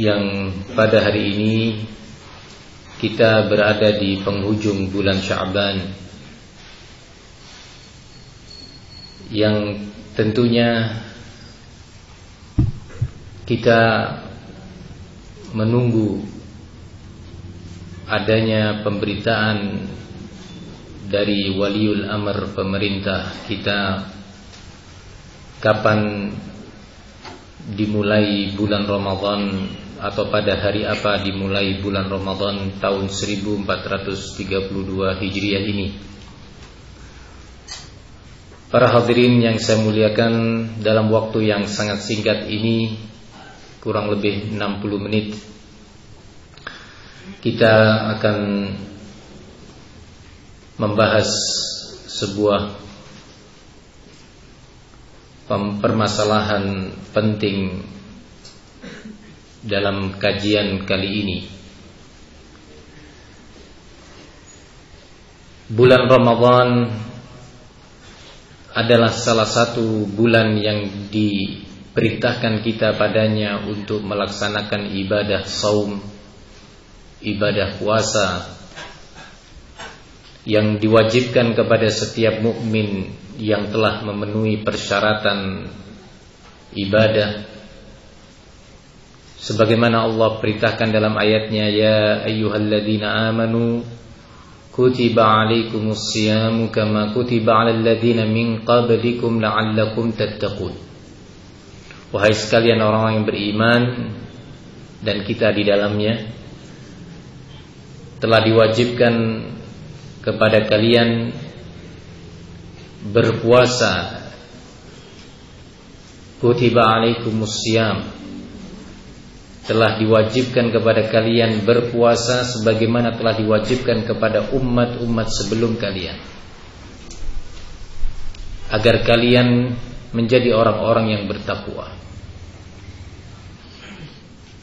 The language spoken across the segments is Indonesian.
yang pada hari ini kita berada di penghujung bulan Sya'ban, yang tentunya kita menunggu adanya pemberitaan dari waliul amr pemerintah kita kapan dimulai bulan Ramadan atau pada hari apa dimulai bulan Ramadan tahun 1432 Hijriah ini. Para hadirin yang saya muliakan, dalam waktu yang sangat singkat ini, kurang lebih 60 menit, kita akan membahas sebuah permasalahan penting dalam kajian kali ini. Bulan Ramadan adalah salah satu bulan yang diperintahkan kita padanya untuk melaksanakan ibadah saum, ibadah puasa, yang diwajibkan kepada setiap mukmin yang telah memenuhi persyaratan ibadah, sebagaimana Allah perintahkan dalam ayatnya, ya ayyuhalladzina amanu kutiba alaikumus siyamu kama kutiba alal ladzina min qablikum la'allakum tattaqun. Wahai sekalian orang-orang yang beriman, dan kita di dalamnya, telah diwajibkan kepada kalian berpuasa. Kutiba alaikumus siyam, telah diwajibkan kepada kalian berpuasa sebagaimana telah diwajibkan kepada umat-umat sebelum kalian, agar kalian menjadi orang-orang yang bertakwa.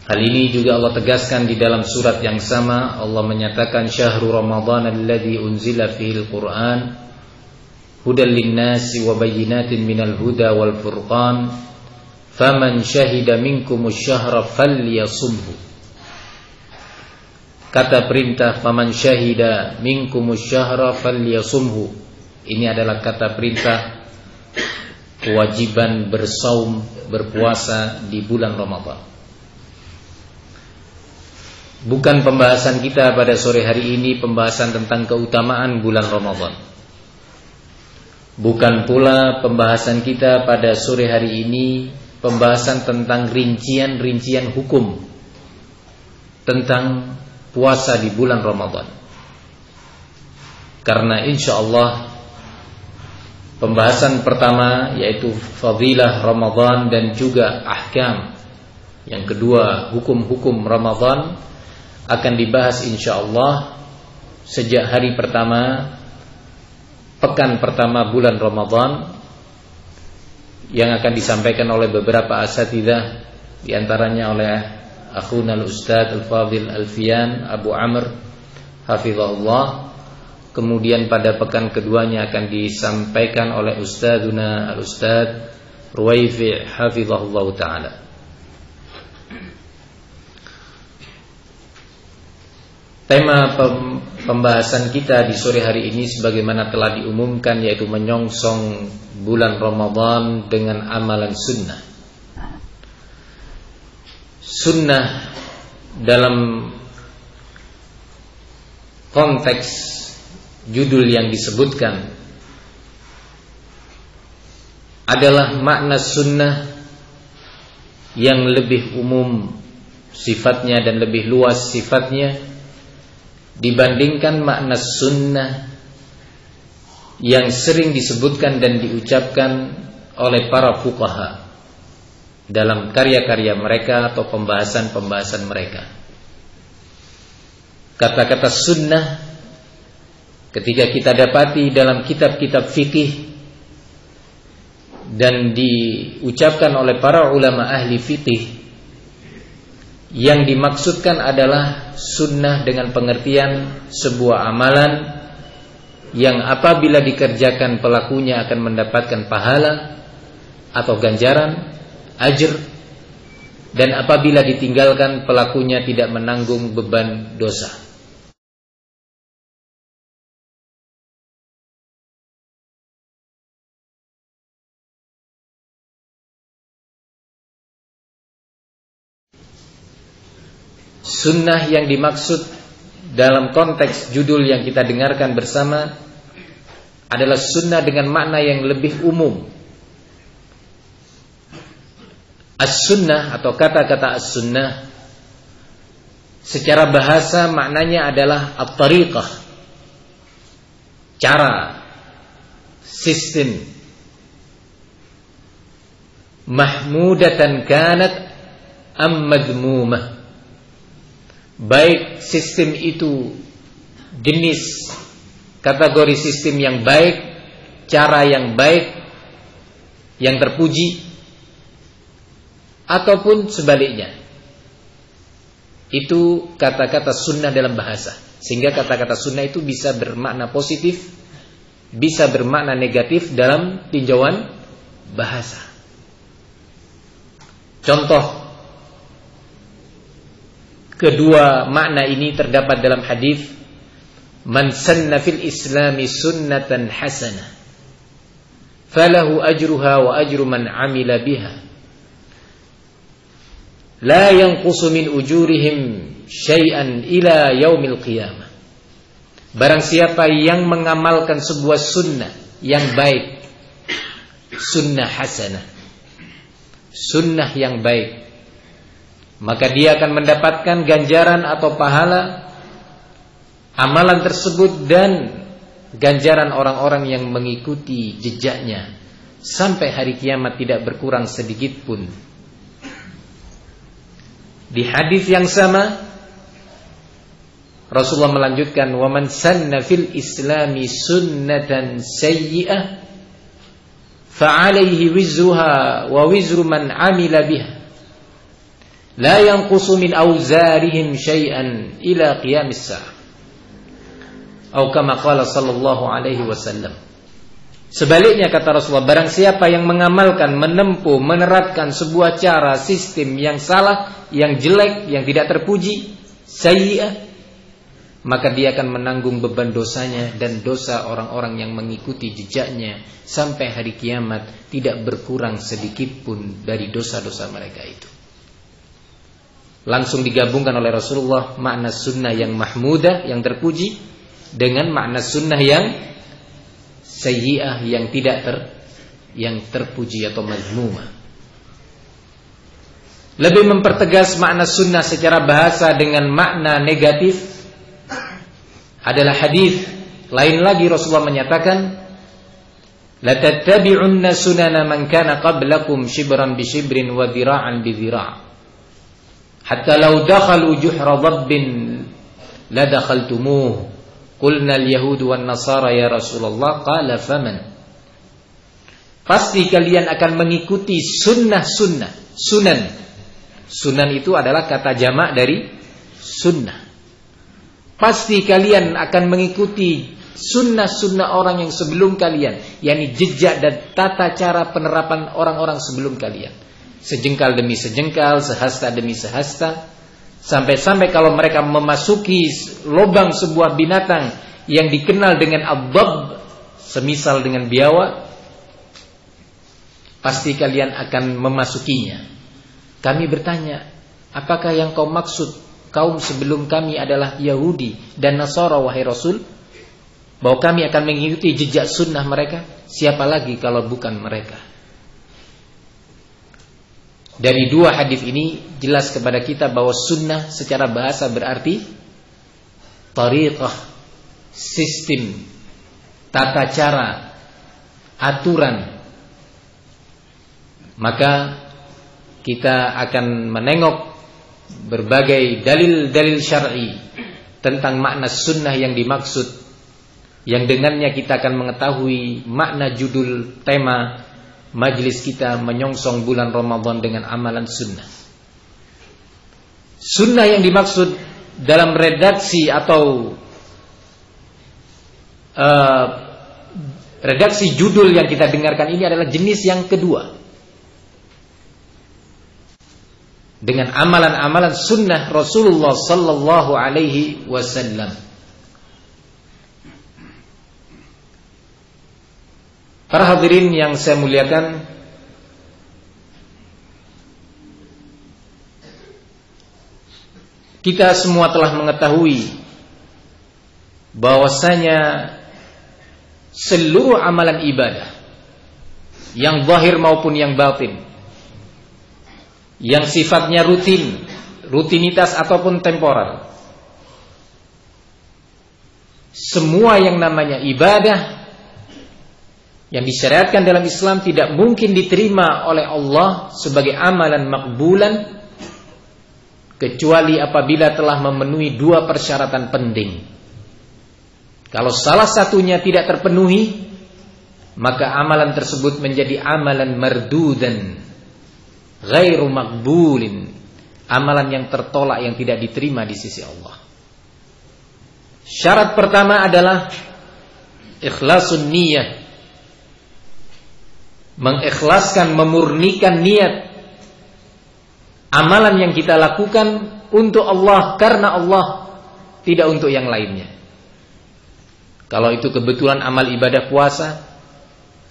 Hal ini juga Allah tegaskan di dalam surat yang sama. Allah menyatakan, syahrul Ramadan alladzi unzila fihil Qur'an hudal linnasi wa bayyinatin minal huda wal furqan faman syahida minkumus syahra falyasumhu. Kata perintah faman syahida minkumus syahra falyasumhu, ini adalah kata perintah kewajiban bersaum, berpuasa di bulan Ramadan. Bukan pembahasan kita pada sore hari ini pembahasan tentang keutamaan bulan Ramadan. Bukan pula pembahasan kita pada sore hari ini pembahasan tentang rincian-rincian hukum tentang puasa di bulan Ramadan. Karena insya Allah pembahasan pertama yaitu fadilah Ramadan dan juga ahkam, yang kedua hukum-hukum Ramadan, akan dibahas insyaallah sejak hari pertama, pekan pertama bulan Ramadan, yang akan disampaikan oleh beberapa asatidzah, diantaranya oleh akhuna al-ustadz al-fadil Alfian Abu Amr hafizahullah. Kemudian pada pekan keduanya akan disampaikan oleh ustadzuna al-ustadz Ruwaifi hafizahullah ta'ala. Tema pembahasan kita di sore hari ini sebagaimana telah diumumkan, yaitu menyongsong bulan Ramadan dengan amalan sunnah. Sunnah dalam konteks judul yang disebutkan adalah makna sunnah yang lebih umum sifatnya dan lebih luas sifatnya dibandingkan makna sunnah yang sering disebutkan dan diucapkan oleh para fuqaha dalam karya-karya mereka atau pembahasan-pembahasan mereka. Kata-kata sunnah ketika kita dapati dalam kitab-kitab fikih dan diucapkan oleh para ulama ahli fikih, yang dimaksudkan adalah sunnah dengan pengertian sebuah amalan yang apabila dikerjakan pelakunya akan mendapatkan pahala atau ganjaran, ajr, dan apabila ditinggalkan pelakunya tidak menanggung beban dosa. Sunnah yang dimaksud dalam konteks judul yang kita dengarkan bersama adalah sunnah dengan makna yang lebih umum. As-sunnah atau kata-kata as-sunnah secara bahasa maknanya adalah at-tariqah, cara, sistem, mahmudatan kanat am madmumah. Baik sistem itu jenis kategori sistem yang baik, cara yang baik, yang terpuji, ataupun sebaliknya. Itu kata-kata sunnah dalam bahasa. Sehingga kata-kata sunnah itu bisa bermakna positif, bisa bermakna negatif dalam tinjauan bahasa. Contoh kedua makna ini terdapat dalam hadis, man sanna fil islami sunnatan hasanah falahu ajruha wa ajru man amila biha la yanqusu min ujurihim syai'an ila yaumil qiyamah. Barang siapa yang mengamalkan sebuah sunnah yang baik, sunnah hasanah, sunnah yang baik, maka dia akan mendapatkan ganjaran atau pahala amalan tersebut dan ganjaran orang-orang yang mengikuti jejaknya sampai hari kiamat tidak berkurang sedikit pun. Di hadis yang sama Rasulullah melanjutkan, wa man sanna fil islami sunnatan sayyi'ah fa 'alaihi wizruha wa wizru man 'amila biha la yanqusu min awzarihim syai'an ila qiyamis sa'ah. Atau kama qala sallallahu alaihi wasallam. Sebaliknya kata Rasulullah, barang siapa yang mengamalkan, menempuh, menerapkan sebuah cara sistem yang salah, yang jelek, yang tidak terpuji, sayyi'ah, maka dia akan menanggung beban dosanya dan dosa orang-orang yang mengikuti jejaknya sampai hari kiamat, tidak berkurang sedikit pun dari dosa-dosa mereka itu. Langsung digabungkan oleh Rasulullah makna sunnah yang mahmudah, yang terpuji, dengan makna sunnah yang sayyi'ah, yang tidak yang terpuji atau mazmumah. Lebih mempertegas makna sunnah secara bahasa dengan makna negatif adalah hadis lain lagi. Rasulullah menyatakan, la tattabi'unna sunana man kana qablakum shibran bi shibrin wa dhira'an bi dhira'. Hatta law dakhalu juhra dhabbin la dakhaltumuh. Qulna al-yahud wan nasara ya Rasulullah, qala faman. Pasti kalian akan mengikuti sunnah-sunnah, sunan. Sunan itu adalah kata jamak dari sunnah. Pasti kalian akan mengikuti sunnah-sunnah orang yang sebelum kalian, yakni jejak dan tata cara penerapan orang-orang sebelum kalian. Sejengkal demi sejengkal, sehasta demi sehasta, sampai-sampai kalau mereka memasuki lubang sebuah binatang yang dikenal dengan ad-dab, semisal dengan biawak, pasti kalian akan memasukinya. Kami bertanya, apakah yang kau maksud kaum sebelum kami adalah Yahudi dan Nasara, wahai Rasul? Bahwa kami akan mengikuti jejak sunnah mereka? Siapa lagi kalau bukan mereka? Dari dua hadis ini jelas kepada kita bahwa sunnah secara bahasa berarti tariqah, sistem, tata cara, aturan. Maka kita akan menengok berbagai dalil-dalil syar'i tentang makna sunnah yang dimaksud, yang dengannya kita akan mengetahui makna judul tema majlis kita, menyongsong bulan Ramadan dengan amalan sunnah. Sunnah yang dimaksud dalam redaksi atau redaksi judul yang kita dengarkan ini adalah jenis yang kedua. dengan amalan-amalan sunnah Rasulullah sallallahu alaihi wasallam. Para hadirin yang saya muliakan, kita semua telah mengetahui bahwasanya seluruh amalan ibadah, yang zahir maupun yang batin, yang sifatnya rutinitas ataupun temporal, semua yang namanya ibadah yang disyariatkan dalam Islam tidak mungkin diterima oleh Allah sebagai amalan makbulan kecuali apabila telah memenuhi dua persyaratan penting. Kalau salah satunya tidak terpenuhi, maka amalan tersebut menjadi amalan mardudan, ghairu makbulin, amalan yang tertolak, yang tidak diterima di sisi Allah. Syarat pertama adalah ikhlasun niyah, mengikhlaskan, memurnikan niat amalan yang kita lakukan untuk Allah, karena Allah, tidak untuk yang lainnya. Kalau itu kebetulan amal ibadah puasa,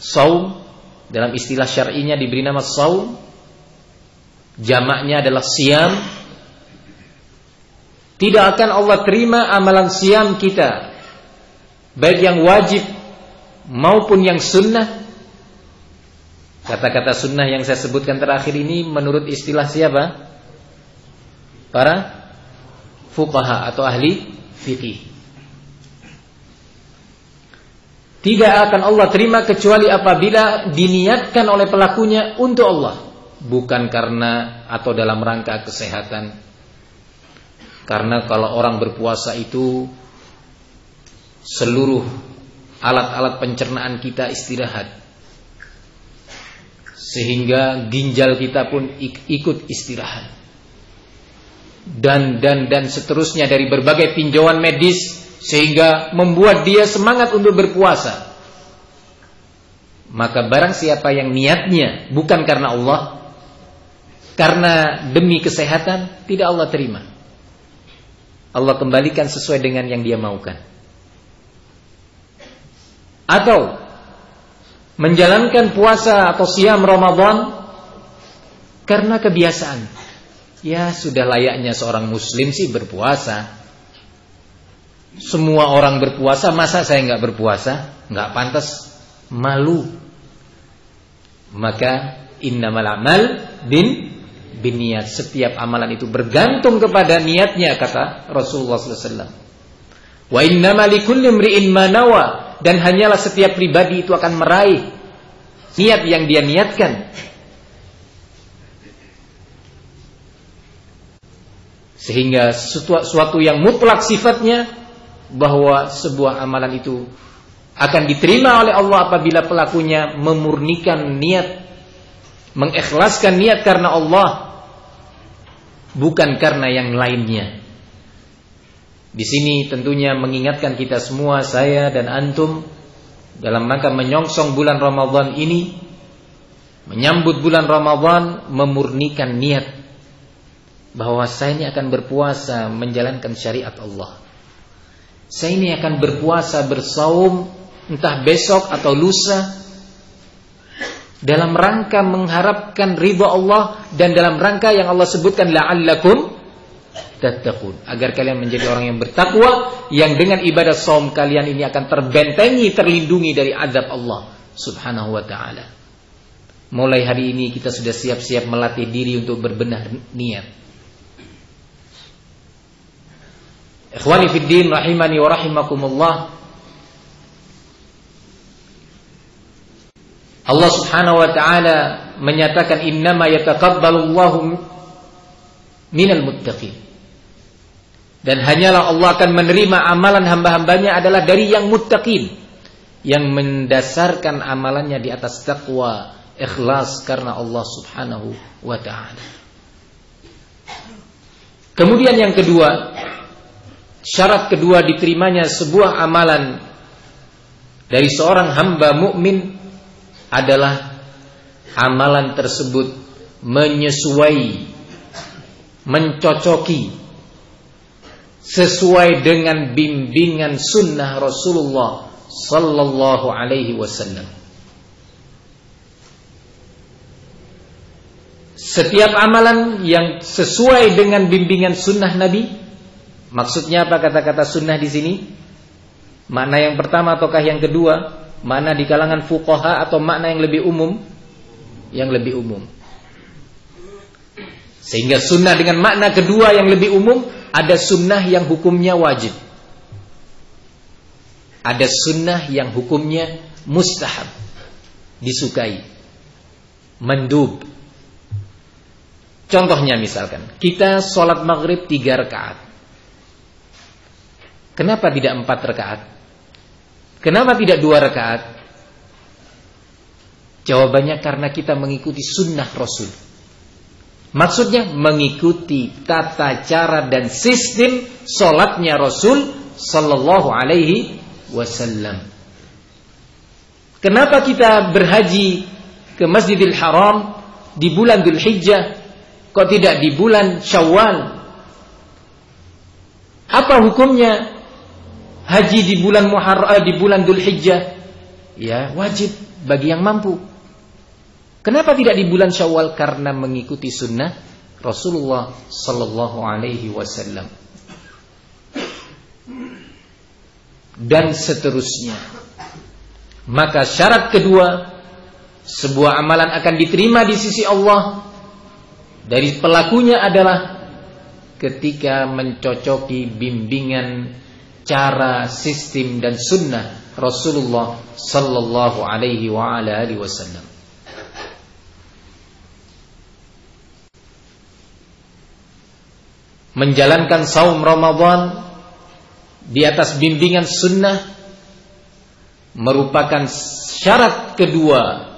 saum, dalam istilah syar'inya diberi nama saum, jamaknya adalah siam, tidak akan Allah terima amalan siam kita, baik yang wajib maupun yang sunnah. Kata-kata sunnah yang saya sebutkan terakhir ini menurut istilah siapa? Para fuqaha atau ahli fikih. Tidak akan Allah terima kecuali apabila diniatkan oleh pelakunya untuk Allah, bukan karena atau dalam rangka kesehatan. Karena kalau orang berpuasa itu seluruh alat-alat pencernaan kita istirahat, sehingga ginjal kita pun ikut istirahat, dan seterusnya dari berbagai tinjauan medis, sehingga membuat dia semangat untuk berpuasa. Maka barang siapa yang niatnya bukan karena Allah, karena demi kesehatan, tidak Allah terima. Allah kembalikan sesuai dengan yang dia maukan. Atau menjalankan puasa atau siam Ramadan karena kebiasaan. Ya, sudah layaknya seorang muslim sih berpuasa. Semua orang berpuasa, masa saya nggak berpuasa? Nggak pantas, malu. Maka innamal amal binniyat. Setiap amalan itu bergantung kepada niatnya, kata Rasulullah SAW. Wa innamal likulli imri'in ma nawa. Dan hanyalah setiap pribadi itu akan meraih niat yang dia niatkan. Sehingga suatu yang mutlak sifatnya, bahwa sebuah amalan itu akan diterima oleh Allah apabila pelakunya memurnikan niat, mengikhlaskan niat karena Allah, bukan karena yang lainnya. Di sini tentunya mengingatkan kita semua, saya dan antum, dalam rangka menyongsong bulan Ramadan ini, menyambut bulan Ramadan, memurnikan niat bahwa saya ini akan berpuasa menjalankan syariat Allah. Saya ini akan berpuasa, bersaum, entah besok atau lusa, dalam rangka mengharapkan ridha Allah, dan dalam rangka yang Allah sebutkan la'allakum tattaqun, agar kalian menjadi orang yang bertakwa, yang dengan ibadah saum kalian ini akan terbentengi, terlindungi dari azab Allah Subhanahu wa ta'ala. Mulai hari ini kita sudah siap-siap melatih diri untuk berbenah niat. Ikhwani fid din rahimani wa rahimakumullah. Allah Subhanahu wa ta'ala menyatakan innama yataqabbalullahu minal muttaqin. Dan hanyalah Allah akan menerima amalan hamba-hambanya adalah dari yang muttaqin, yang mendasarkan amalannya di atas taqwa, ikhlas karena Allah Subhanahu wa ta'ala. Kemudian yang kedua, syarat kedua diterimanya sebuah amalan dari seorang hamba mukmin adalah amalan tersebut menyesuai mencocoki sesuai dengan bimbingan sunnah Rasulullah sallallahu alaihi wasallam. Setiap amalan yang sesuai dengan bimbingan sunnah Nabi, maksudnya apa kata-kata sunnah di sini? Makna yang pertama ataukah yang kedua? Makna di kalangan fuqaha atau makna yang lebih umum? Yang lebih umum. Sehingga sunnah dengan makna kedua yang lebih umum, ada sunnah yang hukumnya wajib, ada sunnah yang hukumnya mustahab, disukai, mandub. Contohnya misalkan kita sholat maghrib 3 rakaat. Kenapa tidak 4 rakaat? Kenapa tidak 2 rakaat? Jawabannya karena kita mengikuti sunnah Rasul. Maksudnya mengikuti tata cara dan sistem sholatnya Rasul sallallahu alaihi wasallam. Kenapa kita berhaji ke Masjidil Haram di bulan Dzulhijjah, kok tidak di bulan Syawal? Apa hukumnya haji di bulan di bulan Dzulhijjah? Ya, wajib bagi yang mampu. Kenapa tidak di bulan Syawal? Karena mengikuti sunnah Rasulullah sallallahu alaihi wasallam. Dan seterusnya. Maka syarat kedua, sebuah amalan akan diterima di sisi Allah dari pelakunya adalah ketika mencocoki bimbingan, cara, sistem dan sunnah Rasulullah sallallahu alaihi wa ala alihi wasallam. Menjalankan saum Ramadan di atas bimbingan sunnah merupakan syarat kedua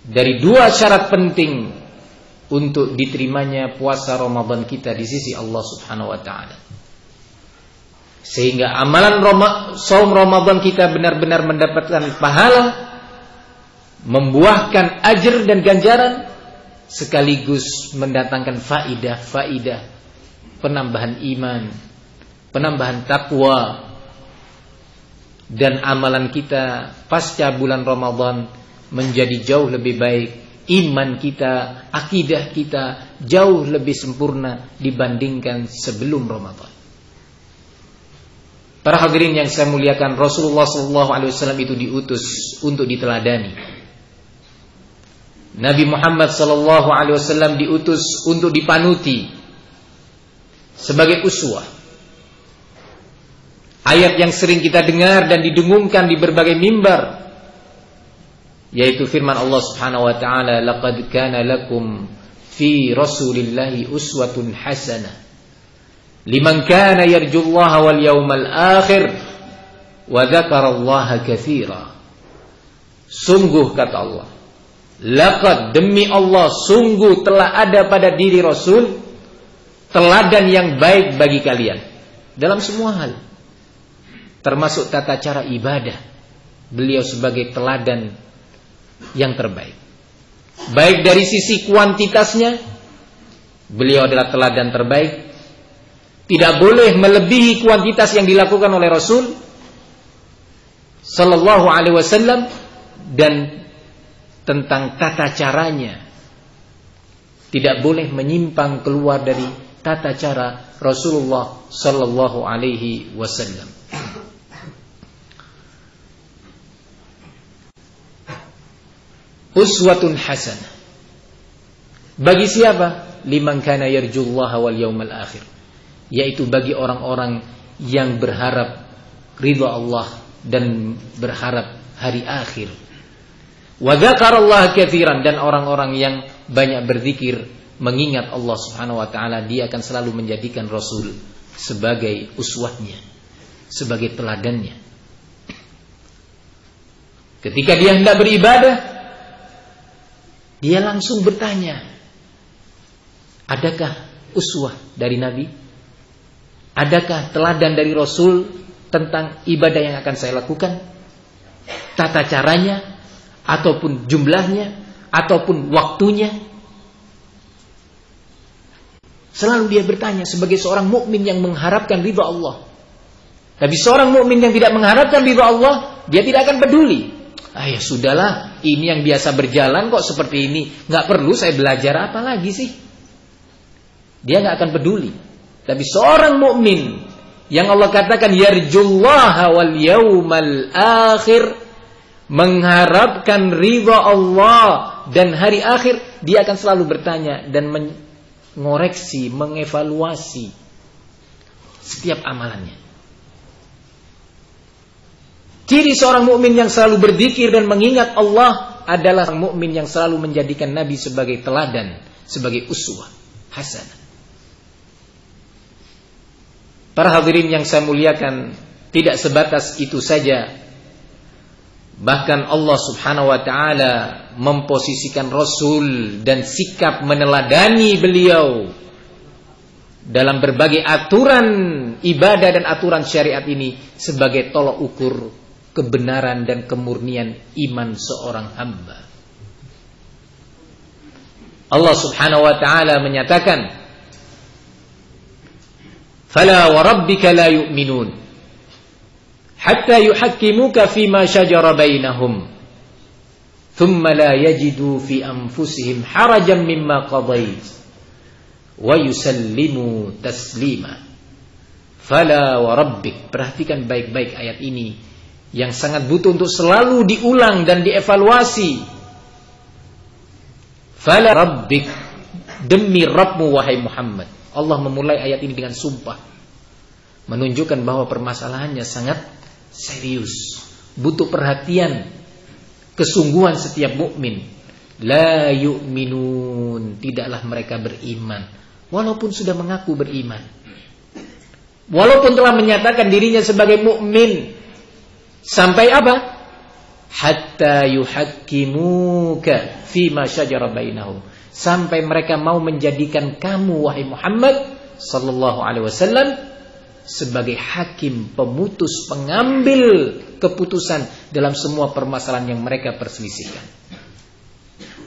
dari 2 syarat penting untuk diterimanya puasa Ramadan kita di sisi Allah Subhanahu wa taala. Sehingga amalan saum Ramadan kita benar-benar mendapatkan pahala, membuahkan ajr dan ganjaran, sekaligus mendatangkan faidah, penambahan iman, penambahan takwa, dan amalan kita pasca bulan Ramadan menjadi jauh lebih baik. Iman kita, akidah kita jauh lebih sempurna dibandingkan sebelum Ramadan. Para hadirin yang saya muliakan, Rasulullah SAW itu diutus untuk diteladani. Nabi Muhammad SAW diutus untuk dipanuti sebagai uswah. Ayat yang sering kita dengar dan didengungkan di berbagai mimbar, yaitu firman Allah Subhanahu wa taala, laqad kana lakum fi rasulillahi uswatun hasanah liman kana yarjullaha wal yawmal akhir wa dzakarallaha katsira. Sungguh kata Allah, laqad, demi Allah, sungguh telah ada pada diri Rasul teladan yang baik bagi kalian dalam semua hal, termasuk tata cara ibadah. Beliau sebagai teladan yang terbaik. Baik dari sisi kuantitasnya, beliau adalah teladan terbaik. Tidak boleh melebihi kuantitas yang dilakukan oleh Rasul sallallahu alaihi wasallam, dan tentang tata caranya tidak boleh menyimpang keluar dari tata cara Rasulullah sallallahu alaihi wasallam. Uswatun hasanah. Bagi siapa? Liman kana yarjullaha wal yawmal akhir. Yaitu bagi orang-orang yang berharap ridha Allah dan berharap hari akhir. Wa dzakarallaha katsiran, dan orang-orang yang banyak berzikir mengingat Allah Subhanahu wa taala, dia akan selalu menjadikan Rasul sebagai uswahnya, sebagai teladannya. Ketika dia hendak beribadah, dia langsung bertanya, adakah uswah dari Nabi? Adakah teladan dari Rasul tentang ibadah yang akan saya lakukan? Tata caranya, ataupun jumlahnya, ataupun waktunya? Selalu dia bertanya sebagai seorang mukmin yang mengharapkan ridha Allah. Tapi seorang mukmin yang tidak mengharapkan ridha Allah, dia tidak akan peduli. Ya sudahlah, ini yang biasa berjalan kok seperti ini, nggak perlu saya belajar apa lagi sih. Dia nggak akan peduli. Tapi seorang mukmin yang Allah katakan yarjullaha wal yaumal akhir, mengharapkan ridha Allah dan hari akhir, dia akan selalu bertanya dan mengoreksi, mengevaluasi setiap amalannya. Ciri seorang mukmin yang selalu berzikir dan mengingat Allah adalah seorang mukmin yang selalu menjadikan Nabi sebagai teladan, sebagai uswah hasanah. Para hadirin yang saya muliakan, tidak sebatas itu saja. Bahkan Allah Subhanahu wa taala memposisikan Rasul dan sikap meneladani beliau dalam berbagai aturan ibadah dan aturan syariat ini sebagai tolak ukur kebenaran dan kemurnian iman seorang hamba. Allah Subhanahu wa taala menyatakan, "Fala wa rabbika la yu'minun hatta yuhakkimuka fima shajara bainahum thumma la yajidu fi anfusihim harajan mimma qadait wa yusallimu taslima." Fala wa rabbik, perhatikan baik-baik ayat ini yang sangat butuh untuk selalu diulang dan dievaluasi. Fala rabbik, demi Rabbmu wahai Muhammad. Allah memulai ayat ini dengan sumpah, menunjukkan bahwa permasalahannya sangat serius, butuh perhatian, kesungguhan setiap mukmin. La yu'minun, tidaklah mereka beriman walaupun sudah mengaku beriman, walaupun telah menyatakan dirinya sebagai mukmin. Sampai apa? Hatta yuhakkimuka fima syajara bainahum, sampai mereka mau menjadikan kamu wahai Muhammad sallallahu alaihi wasallam sebagai hakim, pemutus, pengambil keputusan dalam semua permasalahan yang mereka perselisihkan.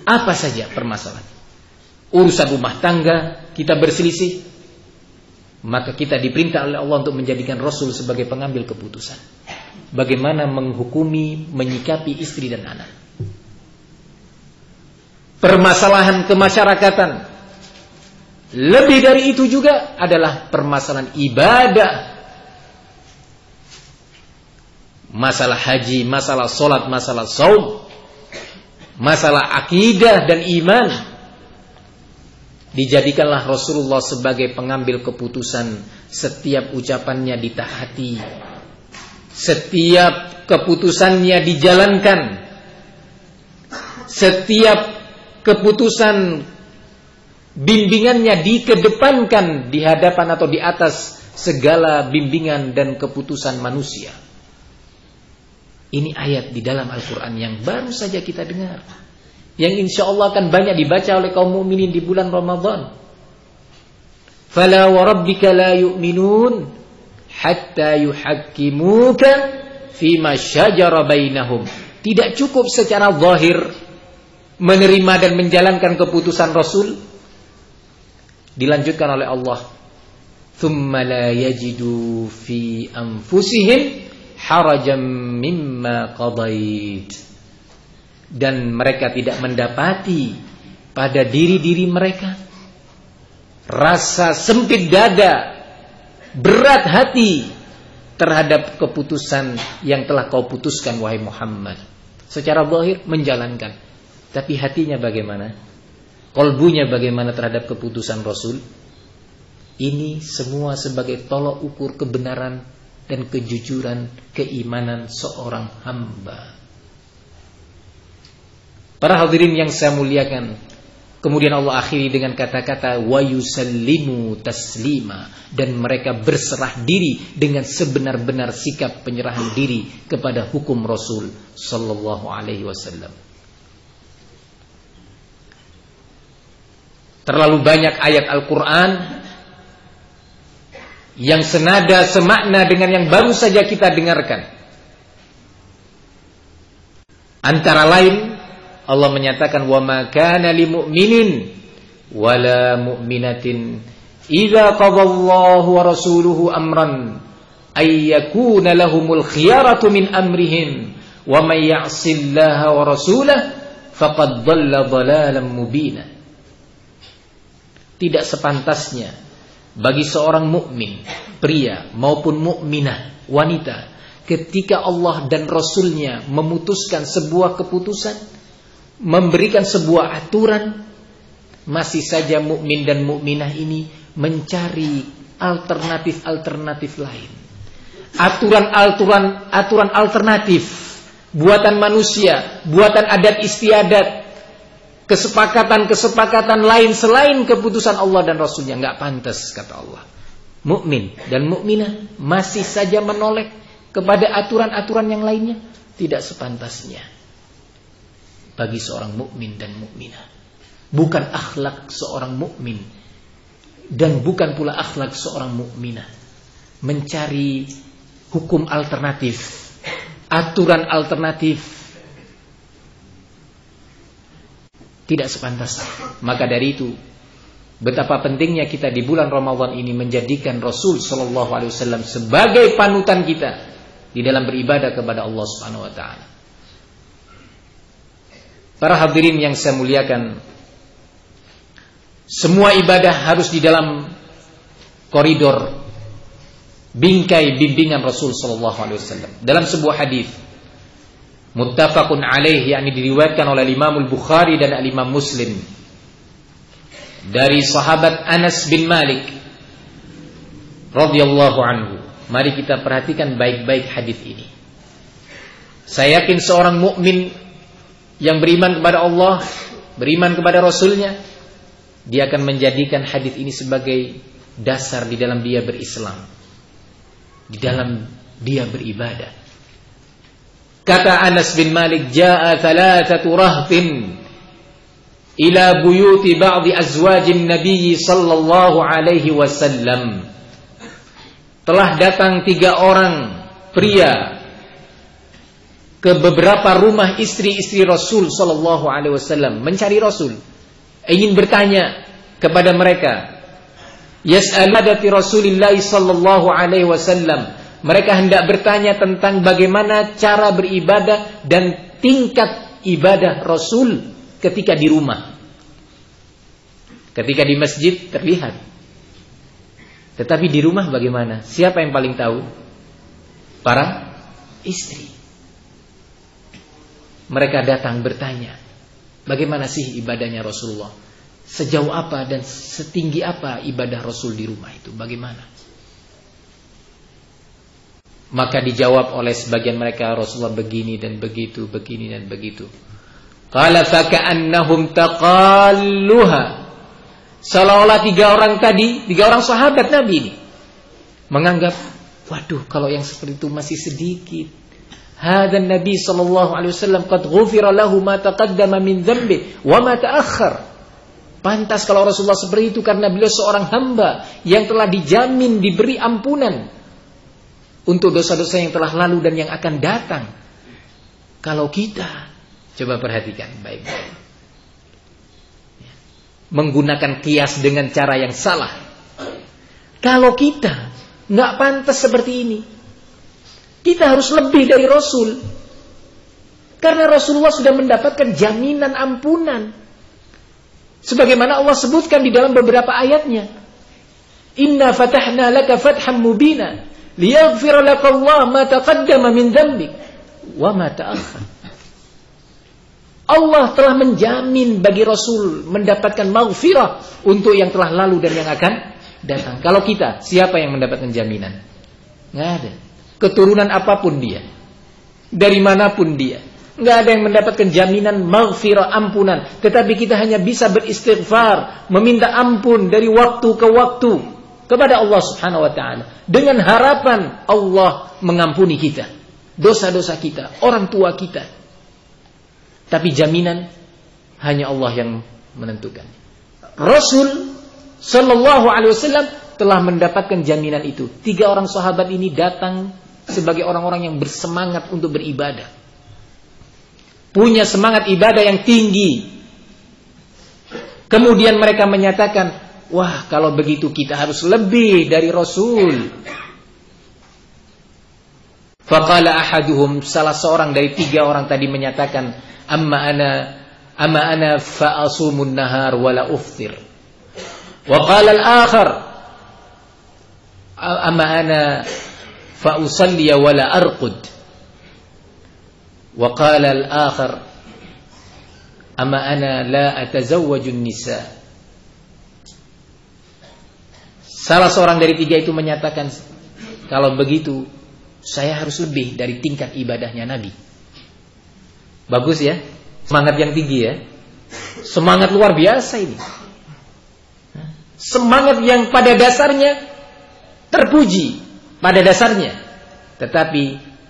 Apa saja permasalahan? Urusan rumah tangga kita berselisih, maka kita diperintah oleh Allah untuk menjadikan Rasul sebagai pengambil keputusan. Bagaimana menghukumi, menyikapi istri dan anak. Permasalahan kemasyarakatan. Lebih dari itu juga adalah permasalahan ibadah. Masalah haji, masalah sholat, masalah saum, masalah akidah dan iman. Dijadikanlah Rasulullah sebagai pengambil keputusan. Setiap ucapannya ditaati, setiap keputusannya dijalankan, setiap keputusan bimbingannya dikedepankan di hadapan atau di atas segala bimbingan dan keputusan manusia. Ini ayat di dalam Al-Quran yang baru saja kita dengar, yang insya Allah akan banyak dibaca oleh kaum mukminin di bulan Ramadan. Fala wa rabbika la yu'minun hatta yuhakkimuka fima syajara bainahum. Tidak cukup secara zahir menerima dan menjalankan keputusan Rasul. Dilanjutkan oleh Allah, thumma la yajidu fi anfusihim harajan mimma qadait, dan mereka tidak mendapati pada diri-diri mereka rasa sempit dada, berat hati terhadap keputusan yang telah kau putuskan wahai Muhammad. Secara zahir menjalankan, tapi hatinya bagaimana? Qalbunya bagaimana terhadap keputusan Rasul? Ini semua sebagai tolak ukur kebenaran dan kejujuran keimanan seorang hamba. Para hadirin yang saya muliakan, kemudian Allah akhiri dengan kata-kata wa yusallimu taslima, dan mereka berserah diri dengan sebenar-benar sikap penyerahan diri kepada hukum Rasul sallallahu alaihi wasallam. Terlalu banyak ayat Al-Quran yang senada semakna dengan yang baru saja kita dengarkan. Antara lain Allah menyatakan wa ma kana lil mu'minin wala mu'minatin idza qadallahu wa rasuluhu amran ay yakuna lahumul khiyaratu min amrihim wa may ya'sillaha wa rasulahu faqad dhalla dhalalan mubina. Tidak sepantasnya bagi seorang mukmin, pria maupun mukminah, wanita, ketika Allah dan Rasulnya memutuskan sebuah keputusan, memberikan sebuah aturan, masih saja mukmin dan mukminah ini mencari alternatif-alternatif lain. Aturan alternatif, buatan manusia, buatan adat istiadat, kesepakatan lain selain keputusan Allah dan Rasulnya. Nggak pantas, kata Allah. Mukmin dan mukminah masih saja menoleh kepada aturan-aturan yang lainnya. Tidak sepantasnya bagi seorang mukmin dan mukminah. Bukan akhlak seorang mukmin dan bukan pula akhlak seorang mukminah mencari hukum alternatif, aturan alternatif. Tidak sepantasnya. Maka dari itu, betapa pentingnya kita di bulan Ramadan ini menjadikan Rasul sallallahu alaihi wasallam sebagai panutan kita di dalam beribadah kepada Allah Subhanahu wa taala. Para hadirin yang saya muliakan, semua ibadah harus di dalam koridor bingkai bimbingan Rasul sallallahu alaihi wasallam. Dalam sebuah hadis muttafaqun alaih, yakni diriwayatkan oleh Imam Al-Bukhari dan Imam Muslim dari sahabat Anas bin Malik radhiyallahu anhu. Mari kita perhatikan baik-baik hadis ini. Saya yakin seorang mukmin yang beriman kepada Allah, beriman kepada Rasulnya, dia akan menjadikan hadis ini sebagai dasar di dalam dia berislam, di dalam dia beribadah. Kata Anas bin Malik, jaa thalathatu rahtin ila buyuti ba'di azwajin Nabi sallallahu alaihi wasallam. Telah datang 3 orang pria ke beberapa rumah istri-istri Rasul sallallahu alaihi wasallam, mencari Rasul, ingin bertanya kepada mereka. Yas'alati Rasulillah sallallahu alaihi wasallam. Mereka hendak bertanya tentang bagaimana cara beribadah dan tingkat ibadah Rasul ketika di rumah. Ketika di masjid terlihat, tetapi di rumah bagaimana? Siapa yang paling tahu? Para istri. Mereka datang bertanya, bagaimana sih ibadahnya Rasulullah? Sejauh apa dan setinggi apa ibadah Rasul di rumah itu? Bagaimana? Maka dijawab oleh sebagian mereka, Rasulullah begini dan begitu, begini dan begitu. Qala faka'annahum taqalluha. Seolah-olah 3 orang tadi, 3 orang sahabat Nabi ini menganggap, waduh, kalau yang seperti itu masih sedikit. Hadan Nabi sallallahu alaihi wasallam qad ghufira lahu ma taqaddama min dhanbi wa ma ta'akhkhar. Pantas kalau Rasulullah seperti itu karena beliau seorang hamba yang telah dijamin diberi ampunan untuk dosa-dosa yang telah lalu dan yang akan datang. Kalau kita, coba perhatikan baik-baik, menggunakan kias dengan cara yang salah. Kalau kita nggak pantas seperti ini, kita harus lebih dari Rasul. Karena Rasulullah sudah mendapatkan jaminan ampunan. Sebagaimana Allah sebutkan di dalam beberapa ayatnya. Inna fatahna laka fatham mubina liyaghfira laka Allah ma taqaddama min dhanbik wa ma ta'akhkhar. Allah telah menjamin bagi Rasul mendapatkan maghfirah untuk yang telah lalu dan yang akan datang. Kalau kita, siapa yang mendapatkan jaminan? Nggak ada. Keturunan apapun dia, dari manapun dia, nggak ada yang mendapatkan jaminan maghfirah, ampunan. Tetapi kita hanya bisa beristighfar, meminta ampun dari waktu ke waktu kepada Allah Subhanahu wa taala dengan harapan Allah mengampuni kita dosa-dosa kita, orang tua kita. Tapi jaminan hanya Allah yang menentukan. Rasul sallallahu alaihi wasallam telah mendapatkan jaminan itu. 3 orang sahabat ini datang sebagai orang-orang yang bersemangat untuk beribadah, punya semangat ibadah yang tinggi. Kemudian mereka menyatakan, wah, kalau begitu kita harus lebih dari Rasul. Faqala ahaduhum, salah seorang dari 3 orang tadi menyatakan, amma ana fa asumun nahar wala uftir. Wa qala al-akhar, amma ana fa usalli wala arqud. Wa qala al-akhar, amma ana la atazawwaju an-nisa. Salah seorang dari 3 itu menyatakan, kalau begitu saya harus lebih dari tingkat ibadahnya Nabi. Bagus ya, semangat yang tinggi ya, semangat luar biasa ini, semangat yang pada dasarnya terpuji pada dasarnya. Tetapi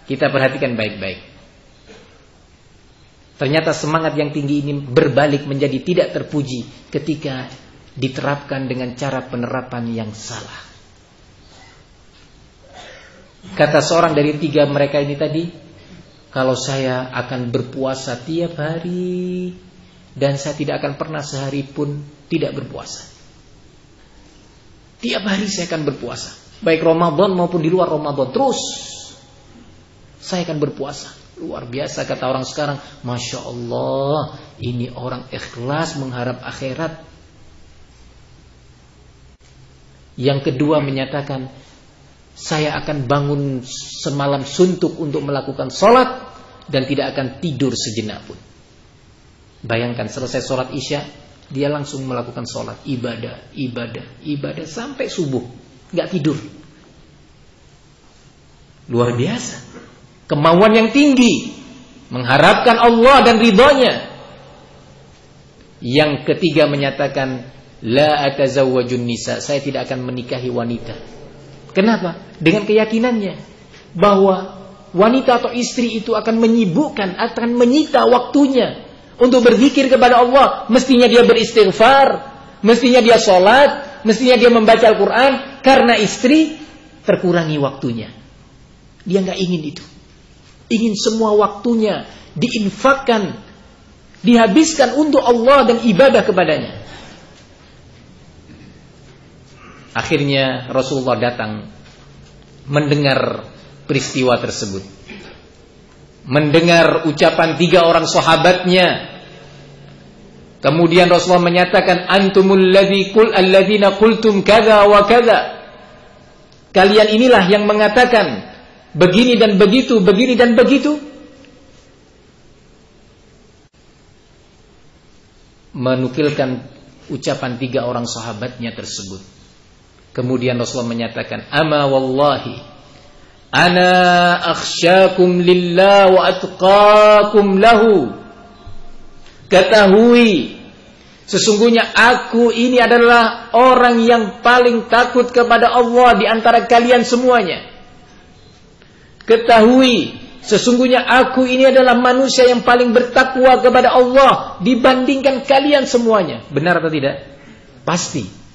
kita perhatikan baik-baik, ternyata semangat yang tinggi ini berbalik menjadi tidak terpuji ketika diterapkan dengan cara penerapan yang salah. Kata seorang dari 3 mereka ini tadi, kalau saya akan berpuasa tiap hari dan saya tidak akan pernah sehari pun tidak berpuasa. Tiap hari saya akan berpuasa, baik Ramadan maupun di luar Ramadan, terus saya akan berpuasa. Luar biasa kata orang sekarang, Masya Allah, ini orang ikhlas mengharap akhirat. Yang kedua menyatakan, saya akan bangun semalam suntuk untuk melakukan sholat dan tidak akan tidur sejenak pun. Bayangkan selesai sholat isya, dia langsung melakukan sholat, ibadah sampai subuh, gak tidur. Luar biasa, kemauan yang tinggi, mengharapkan Allah dan ridhonya. Yang ketiga menyatakan, la atazawwajun nisa, saya tidak akan menikahi wanita. Kenapa? Dengan keyakinannya bahwa wanita atau istri itu akan menyibukkan, akan menyita waktunya untuk berzikir kepada Allah. Mestinya dia beristighfar, mestinya dia sholat, mestinya dia membaca Al-Quran. Karena istri terkurangi waktunya. Dia gak ingin itu. Ingin semua waktunya diinfakkan, dihabiskan untuk Allah dan ibadah kepadanya. Akhirnya Rasulullah datang mendengar peristiwa tersebut, mendengar ucapan 3 orang sahabatnya. Kemudian Rasulullah menyatakan, antumul alladzina qultum kadza wa kadza. Kalian inilah yang mengatakan begini dan begitu, begini dan begitu. Menukilkan ucapan 3 orang sahabatnya tersebut. Kemudian Rasulullah menyatakan, ama wallahi ana akhsyakum lillah wa atqakum lahu. Ketahui, sesungguhnya aku ini adalah orang yang paling takut kepada Allah di antara kalian semuanya. Ketahui, sesungguhnya aku ini adalah manusia yang paling bertakwa kepada Allah dibandingkan kalian semuanya. Benar atau tidak? Pasti.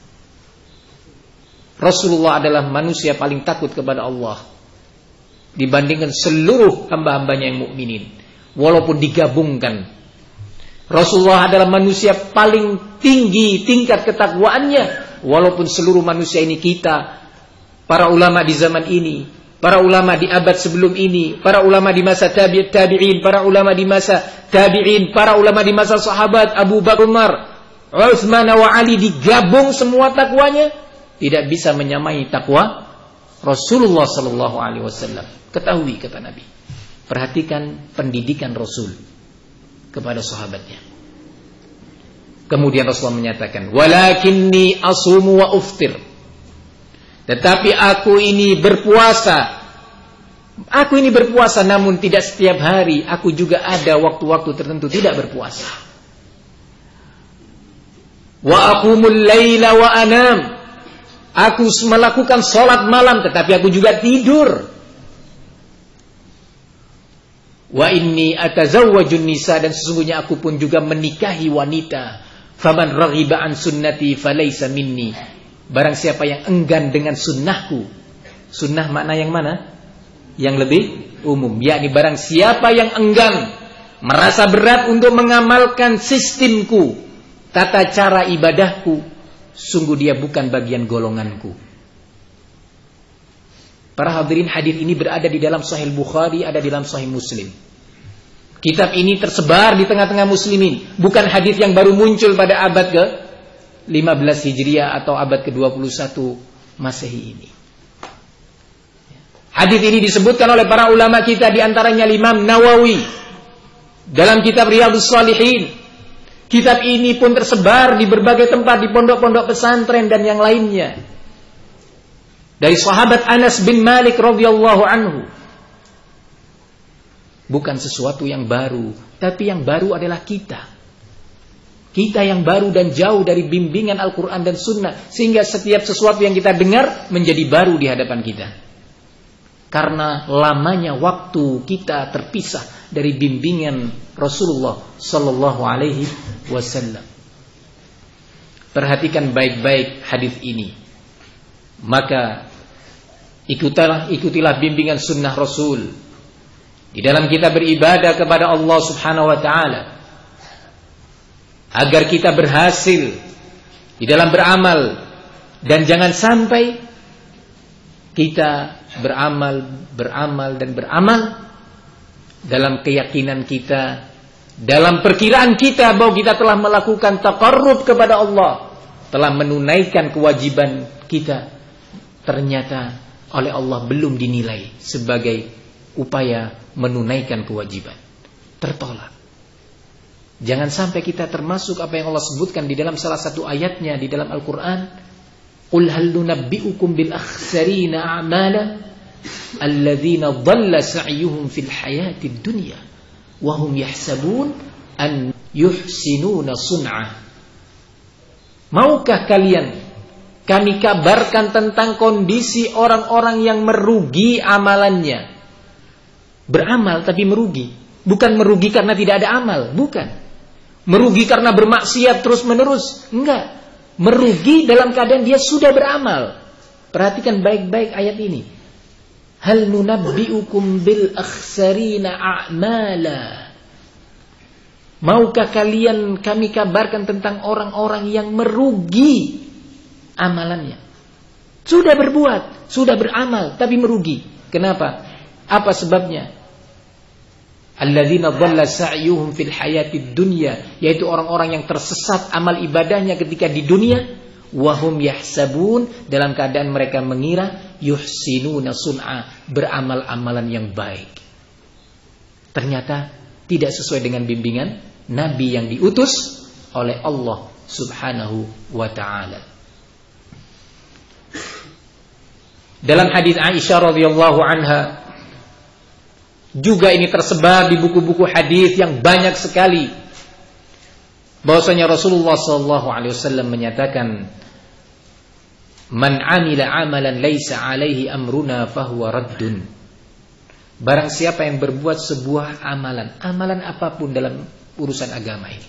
Rasulullah adalah manusia paling takut kepada Allah dibandingkan seluruh hamba-hambanya yang mukminin. Walaupun digabungkan, Rasulullah adalah manusia paling tinggi tingkat ketakwaannya. Walaupun seluruh manusia ini, kita, para ulama di zaman ini, para ulama di abad sebelum ini, para ulama di masa tabi'in, para ulama di masa tabi'in, para ulama di masa sahabat Abu Bakar, Umar, Utsman wa Ali, digabung semua takwanya, tidak bisa menyamai takwa Rasulullah sallallahu alaihi wasallam. Ketahui, kata Nabi, perhatikan pendidikan Rasul kepada sahabatnya. Kemudian Rasulullah menyatakan, walakinni asumu wa uftir. Tetapi aku ini berpuasa. Aku ini berpuasa, namun tidak setiap hari. Aku juga ada waktu-waktu tertentu tidak berpuasa. Wa aqumul laila wa anam. Aku melakukan sholat malam, tetapi aku juga tidur. Wa inni atazawwajun nisa, dan sesungguhnya aku pun juga menikahi wanita. Faman raghiba an sunnati falaysa minni. Barang siapa yang enggan dengan sunnahku. Sunnah makna yang mana? Yang lebih umum, yakni barang siapa yang enggan, merasa berat untuk mengamalkan sistemku, tata cara ibadahku, sungguh dia bukan bagian golonganku. Para hadirin, hadis ini berada di dalam Sahih Bukhari, ada di dalam Sahih Muslim. Kitab ini tersebar di tengah-tengah muslimin. Bukan hadis yang baru muncul pada abad ke-15 Hijriah atau abad ke-21 Masehi ini. Hadis ini disebutkan oleh para ulama kita, di antaranya Imam Nawawi dalam kitab Riyadhus Shalihin. Kitab ini pun tersebar di berbagai tempat, di pondok-pondok pesantren dan yang lainnya. Dari sahabat Anas bin Malik radhiyallahu anhu. Bukan sesuatu yang baru, tapi yang baru adalah kita. Kita yang baru dan jauh dari bimbingan Al-Quran dan Sunnah, sehingga setiap sesuatu yang kita dengar menjadi baru di hadapan kita. Karena lamanya waktu kita terpisah dari bimbingan Rasulullah Sallallahu Alaihi Wasallam. Perhatikan baik-baik hadis ini. Maka ikutilah bimbingan sunnah Rasul di dalam kita beribadah kepada Allah Subhanahu wa Ta'ala, agar kita berhasil di dalam beramal, dan jangan sampai kita beramal dalam keyakinan kita, dalam perkiraan kita bahwa kita telah melakukan taqarrub kepada Allah, telah menunaikan kewajiban kita, ternyata oleh Allah belum dinilai sebagai upaya menunaikan kewajiban, tertolak. Jangan sampai kita termasuk apa yang Allah sebutkan di dalam salah satu ayatnya di dalam Al-Quran, Qul hal nunabbi'ukum bil akhsarina a'mala alladzina dhalla sa'yuhum fil hayatid dunya wa hum yahsabun an yuhsinuna sun'ah. Maukah kalian kami kabarkan tentang kondisi orang-orang yang merugi amalannya? Beramal tapi merugi. Bukan merugi karena tidak ada amal, bukan. Merugi karena bermaksiat terus menerus, enggak. Merugi dalam keadaan dia sudah beramal. Perhatikan baik-baik ayat ini. Hal nunabbi'ukum bil akhsarina a'mala. Maukah kalian kami kabarkan tentang orang-orang yang merugi amalannya? Sudah berbuat, sudah beramal, tapi merugi. Kenapa? Apa sebabnya? Alladzina dhalla sa'yuhum fil hayatid dunya, yaitu orang-orang yang tersesat amal ibadahnya ketika di dunia, wahum yahsabun, dalam keadaan mereka mengira, yuhsinuna sun'a, beramal amalan yang baik. Ternyata tidak sesuai dengan bimbingan Nabi yang diutus oleh Allah Subhanahu wa ta'ala. Dalam hadis Aisyah radhiyallahu anha, juga ini tersebar di buku-buku hadis yang banyak sekali, bahwasanya Rasulullah SAW menyatakan, Man amila amalan laisa alaihi amruna fahuwa raddun. Barang siapa yang berbuat sebuah amalan, amalan apapun dalam urusan agama ini,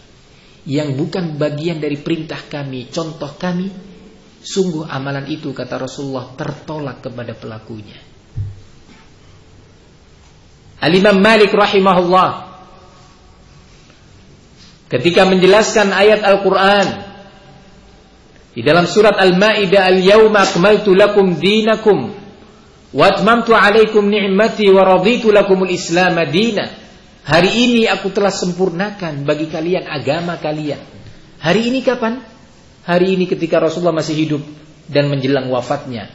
yang bukan bagian dari perintah kami, contoh kami, sungguh amalan itu, kata Rasulullah, tertolak kepada pelakunya. Al-Imam Malik rahimahullah ketika menjelaskan ayat Al-Quran di dalam surat Al-Ma'idah, Al-Yawma akmaltu lakum dinakum wa atmamtu alaikum ni'mati wa raditu lakumul Islam madina. Hari ini aku telah sempurnakan bagi kalian agama kalian. Hari ini kapan? Hari ini ketika Rasulullah masih hidup dan menjelang wafatnya.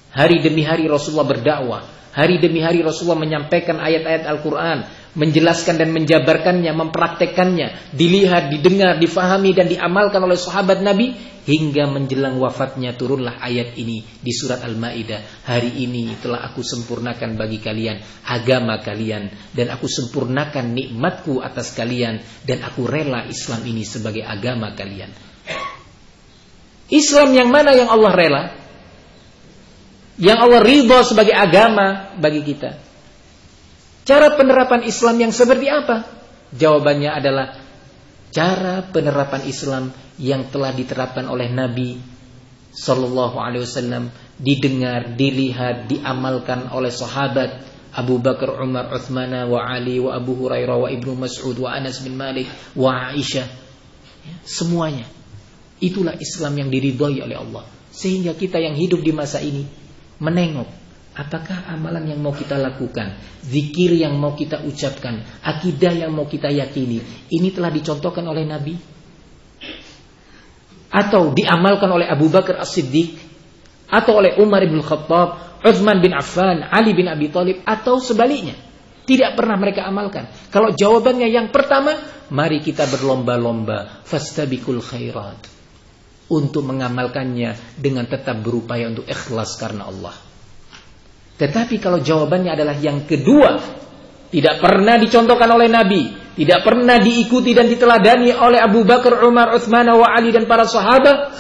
Hari demi hari Rasulullah berdakwah. Hari demi hari Rasulullah menyampaikan ayat-ayat Al-Quran, menjelaskan dan menjabarkannya, mempraktekannya, dilihat, didengar, difahami dan diamalkan oleh sahabat Nabi, hingga menjelang wafatnya turunlah ayat ini di surat Al-Ma'idah. Hari ini telah aku sempurnakan bagi kalian agama kalian, dan aku sempurnakan nikmatku atas kalian, dan aku rela Islam ini sebagai agama kalian. Islam yang mana yang Allah rela? Yang Allah ridha sebagai agama bagi kita. Cara penerapan Islam yang seperti apa? Jawabannya adalah cara penerapan Islam yang telah diterapkan oleh Nabi Sallallahu Alaihi Wasallam, didengar, dilihat, diamalkan oleh sahabat Abu Bakar, Umar, Uthman, wa Ali, wa Abu Hurairah, wa Ibnu Mas'ud, wa Anas bin Malik, wa Aisyah. Semuanya. Itulah Islam yang diridhoi oleh Allah. Sehingga kita yang hidup di masa ini menengok, apakah amalan yang mau kita lakukan, zikir yang mau kita ucapkan, akidah yang mau kita yakini, ini telah dicontohkan oleh Nabi? Atau diamalkan oleh Abu Bakar As-Siddiq, atau oleh Umar bin Khattab, Utsman bin Affan, Ali bin Abi Thalib, atau sebaliknya? Tidak pernah mereka amalkan. Kalau jawabannya yang pertama, mari kita berlomba-lomba, fastabiqul khairat, untuk mengamalkannya dengan tetap berupaya untuk ikhlas karena Allah. Tetapi kalau jawabannya adalah yang kedua, tidak pernah dicontohkan oleh Nabi, tidak pernah diikuti dan diteladani oleh Abu Bakar, Umar, Utsman, wa Ali dan para sahabat,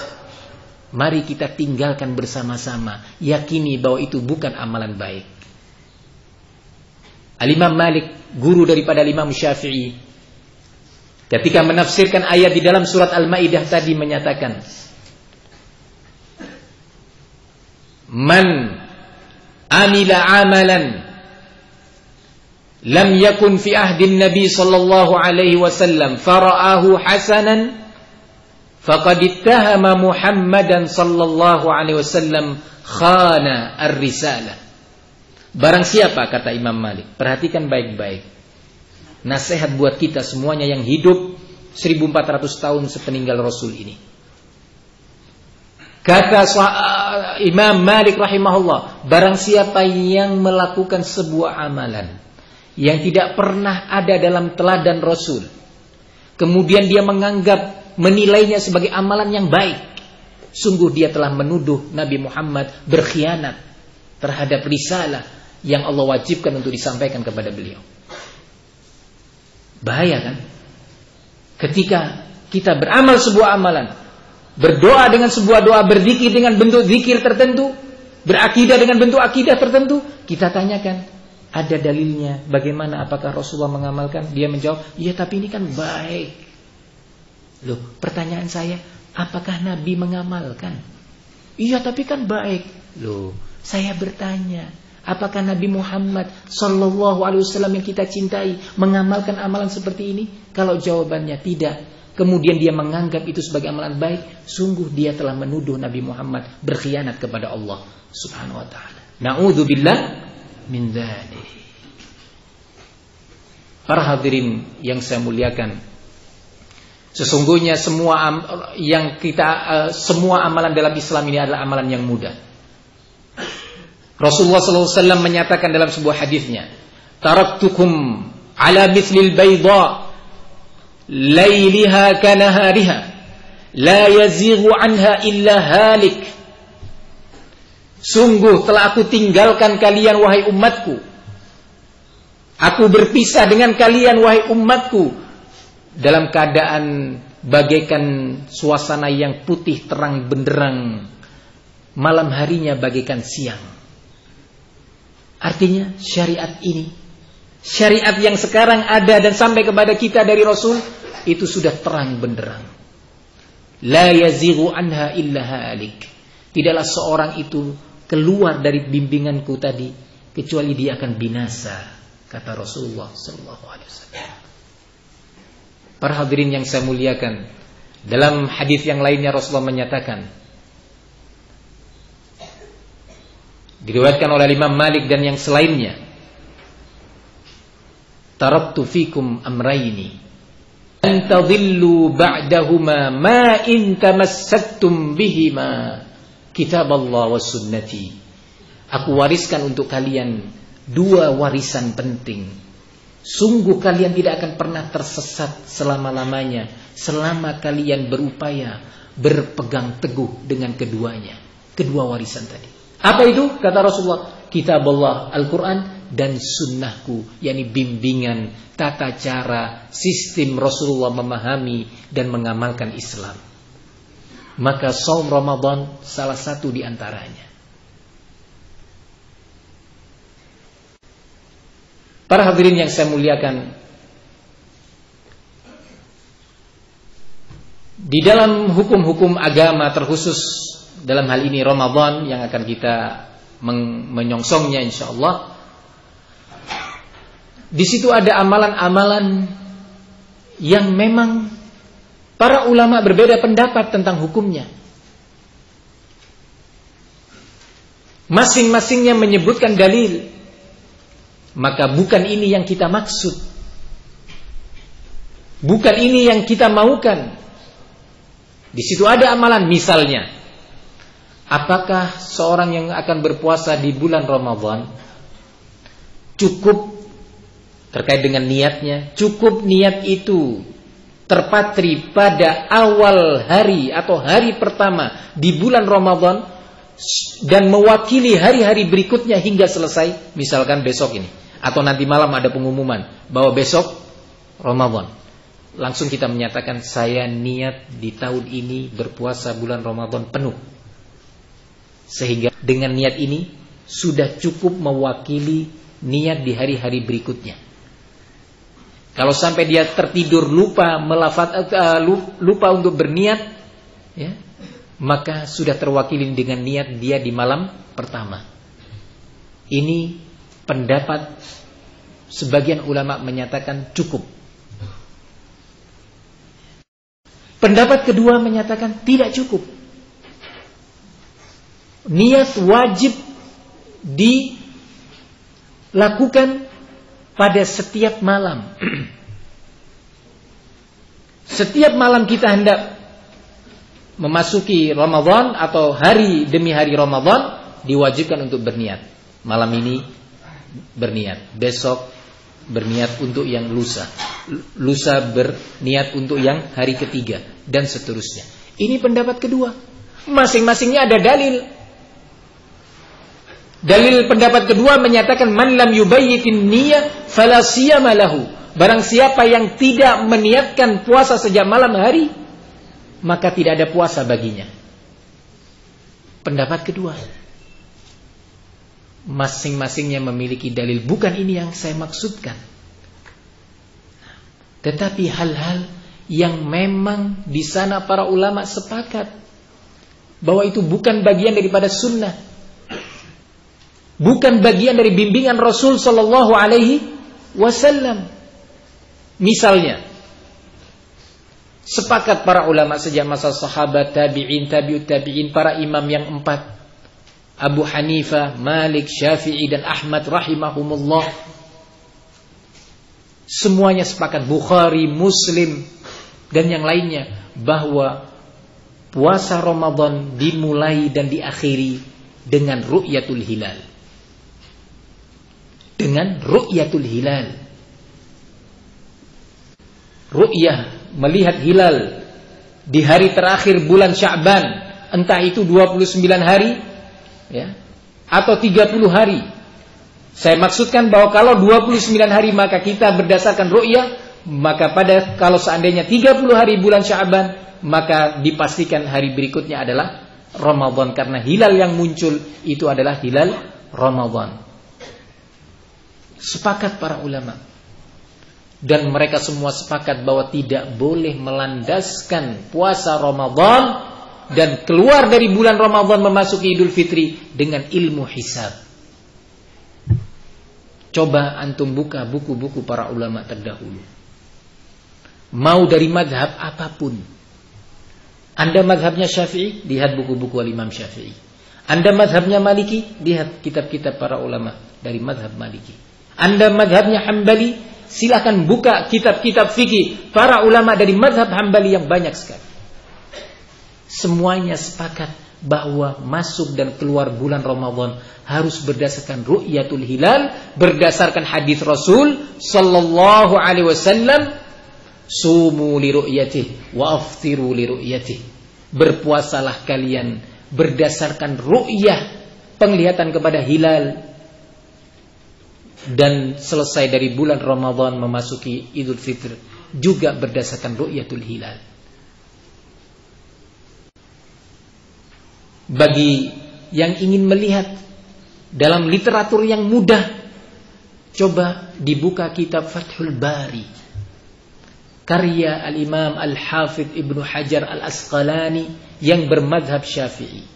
mari kita tinggalkan bersama-sama, yakini bahwa itu bukan amalan baik. Al-Imam Malik, guru daripada Imam Syafi'i, ketika menafsirkan ayat di dalam surat Al-Maidah tadi menyatakan, man amila amalan lam yakun fi ahdin Nabi sallallahu alaihi wasallam fara'ahu hasanan faqad ittahama Muhammadan sallallahu alaihi wasallam khana ar-risalah. Barang siapa, kata Imam Malik, perhatikan baik-baik, nasihat buat kita semuanya yang hidup 1400 tahun sepeninggal Rasul ini. Kata Imam Malik rahimahullah, barang siapa yang melakukan sebuah amalan yang tidak pernah ada dalam teladan Rasul, kemudian dia menilainya sebagai amalan yang baik, sungguh dia telah menuduh Nabi Muhammad berkhianat terhadap risalah yang Allah wajibkan untuk disampaikan kepada beliau. Bahaya kan? Ketika kita beramal sebuah amalan, berdoa dengan sebuah doa, berzikir dengan bentuk zikir tertentu, berakidah dengan bentuk akidah tertentu, kita tanyakan, ada dalilnya? Bagaimana? Apakah Rasulullah mengamalkan? Dia menjawab, iya tapi ini kan baik. Loh, pertanyaan saya, apakah Nabi mengamalkan? Iya tapi kan baik. Loh, saya bertanya, apakah Nabi Muhammad sallallahu alaihi wasallam yang kita cintai mengamalkan amalan seperti ini? Kalau jawabannya tidak, kemudian dia menganggap itu sebagai amalan baik, sungguh dia telah menuduh Nabi Muhammad berkhianat kepada Allah Subhanahu wa taala. Na'udzubillah min dzalik. Para hadirin yang saya muliakan, sesungguhnya semua amalan dalam Islam ini adalah amalan yang mudah. Rasulullah SAW menyatakan dalam sebuah hadisnya, taraktukum ala mithlil bayda layliha kanahariha la yazighu anha illa halik. Sungguh telah aku tinggalkan kalian wahai umatku, aku berpisah dengan kalian wahai umatku dalam keadaan bagaikan suasana yang putih terang benderang, malam harinya bagaikan siang. Artinya syariat ini, syariat yang sekarang ada dan sampai kepada kita dari Rasul, itu sudah terang benderang. La yazighu anha illa halik. Tidaklah seorang itu keluar dari bimbinganku tadi kecuali dia akan binasa, kata Rasulullah sallallahu alaihi wasallam. Para hadirin yang saya muliakan, dalam hadis yang lainnya Rasulullah menyatakan, diriwayatkan oleh Imam Malik dan yang selainnya, taraktu fikum amrayni an tadhillu ba'dahuma ma in tamassaktum bihima kitaballah wa sunnati. Aku wariskan untuk kalian dua warisan penting. Sungguh kalian tidak akan pernah tersesat selama-lamanya selama kalian berupaya berpegang teguh dengan keduanya, kedua warisan tadi. Apa itu? Kata Rasulullah, kitabullah, Al-Quran, dan sunnahku, yakni bimbingan, tata cara, sistem Rasulullah memahami dan mengamalkan Islam. Maka saum Ramadan salah satu di antaranya. Para hadirin yang saya muliakan, di dalam hukum-hukum agama, terkhusus dalam hal ini Ramadan yang akan kita menyongsongnya insyaallah, di situ ada amalan-amalan yang memang Para ulama berbeda pendapat tentang hukumnya. Masing-masingnya menyebutkan dalil. Maka bukan ini yang kita maksud. Bukan ini yang kita maukan. Di situ ada amalan, misalnya, apakah seorang yang akan berpuasa di bulan Ramadan cukup terkait dengan niatnya, cukup niat itu terpatri pada awal hari atau hari pertama di bulan Ramadan dan mewakili hari-hari berikutnya hingga selesai, misalkan besok ini atau nanti malam ada pengumuman bahwa besok Ramadan, langsung kita menyatakan saya niat di tahun ini berpuasa bulan Ramadan penuh, sehingga dengan niat ini sudah cukup mewakili niat di hari-hari berikutnya. Kalau sampai dia tertidur lupa lupa untuk berniat, ya, maka sudah terwakili dengan niat dia di malam pertama. Ini pendapat sebagian ulama menyatakan cukup. Pendapat kedua menyatakan tidak cukup. Niat wajib dilakukan pada setiap malam. Setiap malam kita hendak memasuki Ramadan atau hari demi hari Ramadan, diwajibkan untuk berniat. Malam ini berniat, besok berniat untuk yang lusa, lusa berniat untuk yang hari ketiga, dan seterusnya. Ini pendapat kedua. Masing-masingnya ada dalil. Dalil pendapat kedua menyatakan man lam yubayyitin niyyah fala siyama lahu. Barang siapa yang tidak meniatkan puasa sejak malam hari, maka tidak ada puasa baginya. Pendapat kedua. Masing-masingnya memiliki dalil. Bukan ini yang saya maksudkan. Tetapi hal-hal yang memang di sana para ulama sepakat bahwa itu bukan bagian daripada sunnah, bukan bagian dari bimbingan Rasul Sallallahu Alaihi Wasallam. Misalnya, sepakat para ulama sejak masa sahabat, tabi'in, tabi'ut tabi'in, para imam yang empat, Abu Hanifah, Malik, Syafi'i, dan Ahmad rahimahumullah, semuanya sepakat, Bukhari, Muslim, dan yang lainnya, bahwa puasa Ramadan dimulai dan diakhiri dengan ru'yatul hilal. Dengan ru'yatul hilal. Ru'yah, melihat hilal di hari terakhir bulan Sya'ban, entah itu 29 hari, ya, atau 30 hari. Saya maksudkan bahwa kalau 29 hari maka kita berdasarkan ru'yah, maka kalau seandainya 30 hari bulan Sya'ban, maka dipastikan hari berikutnya adalah Ramadan, karena hilal yang muncul itu adalah hilal Ramadan. Sepakat para ulama, dan mereka semua sepakat bahwa tidak boleh melandaskan puasa Ramadan dan keluar dari bulan Ramadan memasuki Idul Fitri dengan ilmu hisab. Coba antum buka buku-buku para ulama terdahulu, mau dari mazhab apapun. Anda mazhabnya Syafi'i, lihat buku-buku Imam Syafi'i. Anda mazhabnya Maliki, lihat kitab-kitab para ulama dari mazhab Maliki. Anda mazhabnya Hambali, silakan buka kitab-kitab fikih para ulama dari mazhab Hambali yang banyak sekali. Semuanya sepakat bahwa masuk dan keluar bulan Ramadan harus berdasarkan ru'yatul hilal, berdasarkan hadis Rasul sallallahu alaihi wasallam, sumu li ru'yatihi wa aftiru li ru'yatihi. Berpuasalah kalian berdasarkan ru'yah, penglihatan kepada hilal, dan selesai dari bulan Ramadan memasuki Idul Fitr juga berdasarkan ru'yatul hilal. Bagi yang ingin melihat dalam literatur yang mudah, coba dibuka kitab Fathul Bari, karya Al-Imam Al-Hafidh Ibnu Hajar Al-Asqalani yang bermadhab Syafi'i,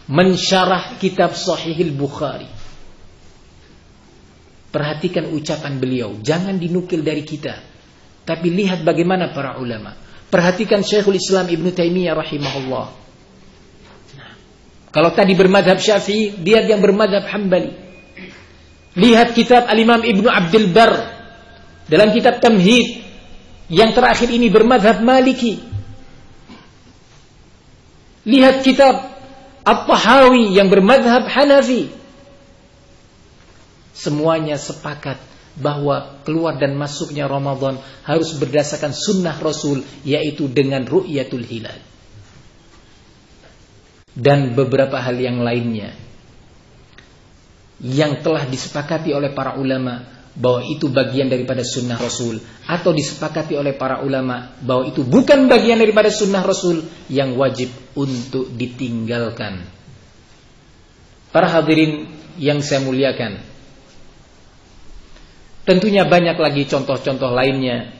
mensyarah kitab Sahihil Bukhari. Perhatikan ucapan beliau, jangan dinukil dari kita, tapi lihat bagaimana para ulama. Perhatikan Syekhul Islam Ibnu Taimiyah rahimahullah. Kalau tadi bermadhab Syafi'i, dia yang bermadhab Hambali. Lihat kitab Al-Imam Ibnu Abdul Barr dalam kitab Tamhid, yang terakhir ini bermadhab Maliki. Lihat kitab At-Tahawi yang bermadhab Hanafi. Semuanya sepakat bahwa keluar dan masuknya Ramadan harus berdasarkan sunnah Rasul, yaitu dengan ru'yatul hilal. Dan beberapa hal yang lainnya yang telah disepakati oleh para ulama bahwa itu bagian daripada sunnah Rasul, atau disepakati oleh para ulama bahwa itu bukan bagian daripada sunnah Rasul yang wajib untuk ditinggalkan. Para hadirin yang saya muliakan, tentunya banyak lagi contoh-contoh lainnya.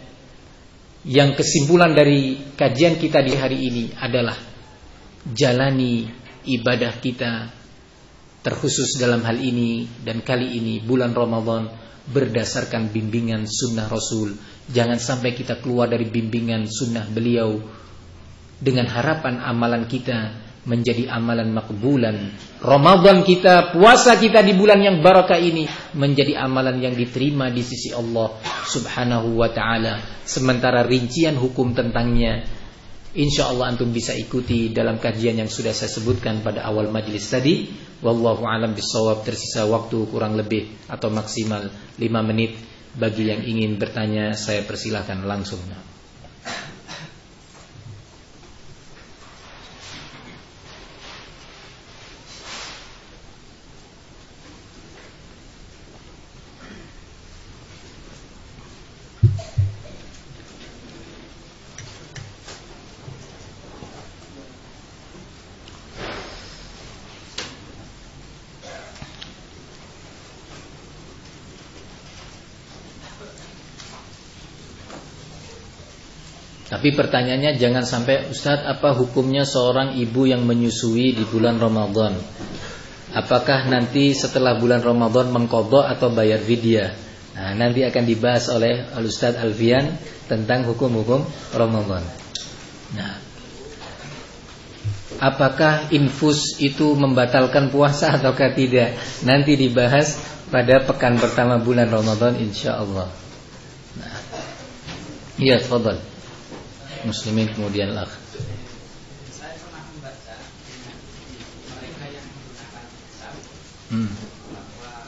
Yang kesimpulan dari kajian kita di hari ini adalah jalani ibadah kita, terkhusus dalam hal ini dan kali ini bulan Ramadan, berdasarkan bimbingan sunnah Rasul. Jangan sampai kita keluar dari bimbingan sunnah beliau dengan harapan amalan kita menjadi amalan makbulan. Ramadan kita, puasa kita di bulan yang barakah ini menjadi amalan yang diterima di sisi Allah Subhanahu wa ta'ala. Sementara rincian hukum tentangnya insya Allah antum bisa ikuti dalam kajian yang sudah saya sebutkan pada awal majelis tadi. Wallahu a'lam bishawab. Tersisa waktu kurang lebih atau maksimal 5 menit. Bagi yang ingin bertanya, saya persilahkan langsung. Tapi pertanyaannya jangan sampai, Ustadz, apa hukumnya seorang ibu yang menyusui di bulan Ramadan? Apakah nanti setelah bulan Ramadan mengqadha atau bayar fidyah? Nah, nanti akan dibahas oleh Ustadz Alfian tentang hukum-hukum Ramadan. Nah, apakah infus itu membatalkan puasa ataukah tidak? Nanti dibahas pada pekan pertama bulan Ramadan insyaallah. Nah, iya, tafadhal. Muslimin kemudian lah. Saya pernah membaca mereka yang menggunakan hisab bahwa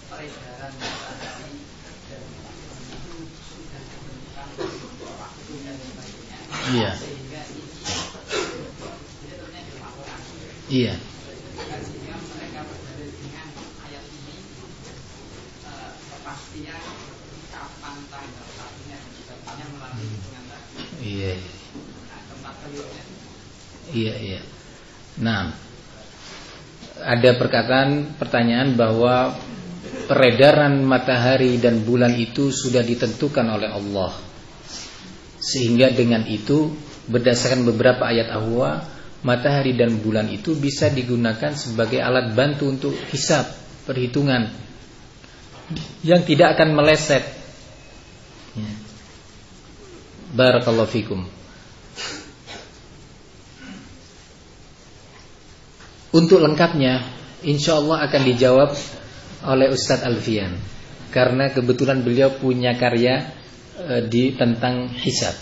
peredaran matahari dan itu sudah ditentukan waktu dan sebagainya. Iya. Sehingga ini sebetulnya dilakukan. Iya. Sehingga mereka berdalil dengan ayat ini kepastian kapan tanggal satunya dan sebagainya melalui hitungan tadi. Iya. Tempat telurnya. Iya. Nah, ada pertanyaan bahwa peredaran matahari dan bulan itu sudah ditentukan oleh Allah. Sehingga dengan itu, berdasarkan beberapa ayat ahwa, matahari dan bulan itu bisa digunakan sebagai alat bantu untuk hisab, perhitungan yang tidak akan meleset. Ya. Barakallahu fikum. Untuk lengkapnya insyaallah akan dijawab oleh Ustadz Alfian, karena kebetulan beliau punya karya tentang hisab,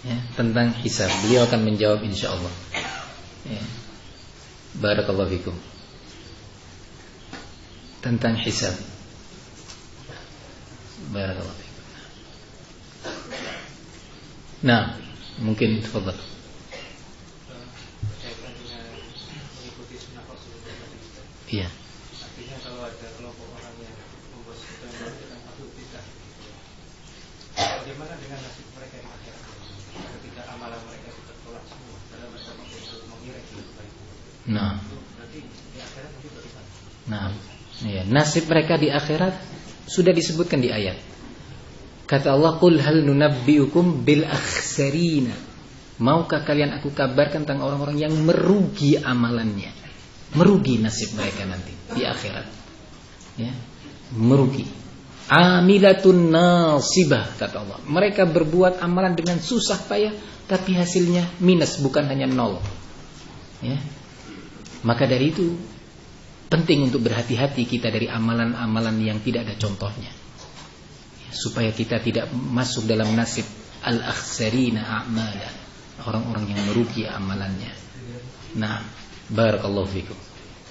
ya, tentang hisab. Beliau akan menjawab insyaallah. Ya. Barakallahu fikum. Tentang hisab. Barakallahu fikum. Nah, mungkin tafadhal. Berkaitan dengan mengikuti sunnah Rasul. Iya. Artinya kalau ada kelompok orang yang membuat sesuatu yang melakukan satu bid'ah, bagaimana dengan nasib mereka di akhirat? Ketika amalan mereka sudah tolak semua, dalam mereka untuk mengira itu baik. Nah. Berarti di akhirat nanti bagaimana? Nah, iya, nasib mereka di akhirat sudah disebutkan di ayat. Kata Allah, "Qul hal nunabbiukum bil akhsarina." Maukah kalian aku kabarkan tentang orang-orang yang merugi amalannya? Merugi nasib mereka nanti di akhirat. Ya, merugi. amilatun nasibah, kata Allah. Mereka berbuat amalan dengan susah payah, tapi hasilnya minus, bukan hanya nol. Ya. Maka dari itu penting untuk berhati-hati kita dari amalan-amalan yang tidak ada contohnya, ya, supaya kita tidak masuk dalam nasib al-akhsarina a'mala, orang-orang yang merugi amalannya. Nah, barakallahu fikum.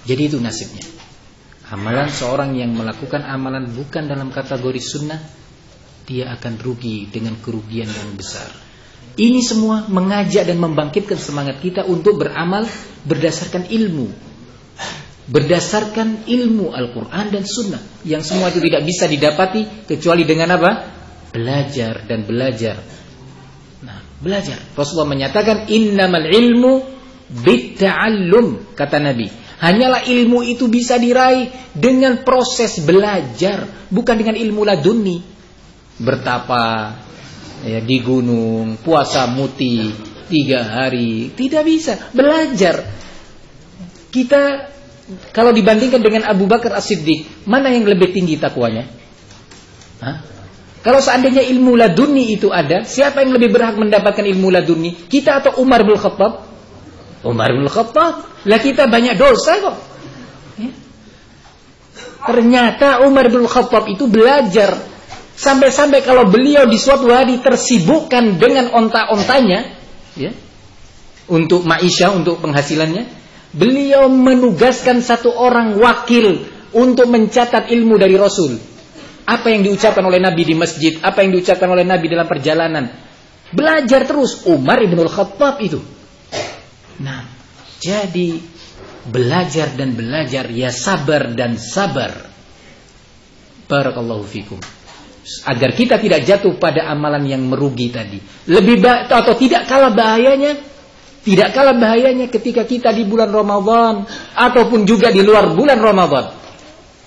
Jadi itu nasibnya. Amalan seorang yang melakukan amalan bukan dalam kategori sunnah, dia akan rugi dengan kerugian yang besar. Ini semua mengajak dan membangkitkan semangat kita untuk beramal berdasarkan ilmu. Berdasarkan ilmu Al-Quran dan sunnah. Yang semua itu tidak bisa didapati kecuali dengan apa? Belajar dan belajar. Nah, belajar. Rasulullah menyatakan innamal ilmu bitta'allum, kata Nabi. Hanyalah ilmu itu bisa diraih dengan proses belajar, bukan dengan ilmu laduni. Bertapa ya, di gunung, puasa muti 3 hari, tidak bisa. Belajar. Kita kalau dibandingkan dengan Abu Bakar As-Siddiq, mana yang lebih tinggi takwanya? Hah? Kalau seandainya ilmu laduni itu ada, siapa yang lebih berhak mendapatkan ilmu laduni? Kita atau Umar bin Khattab? Umar bin Khattab. Lah kita banyak dosa kok. Ya. Ternyata Umar bin Khattab itu belajar. Sampai-sampai kalau beliau di suatu hari tersibukkan dengan onta-ontanya, ya, untuk maisha, untuk penghasilannya, beliau menugaskan satu orang wakil untuk mencatat ilmu dari Rasul. Apa yang diucapkan oleh Nabi di masjid, apa yang diucapkan oleh Nabi dalam perjalanan. Belajar terus Umar bin Khattab itu. Nah, jadi belajar dan belajar, ya sabar dan sabar. Barakallahu fikum. Agar kita tidak jatuh pada amalan yang merugi tadi. Lebih atau tidak kalah bahayanya, tidak kalah bahayanya ketika kita di bulan Ramadan ataupun juga di luar bulan Ramadan.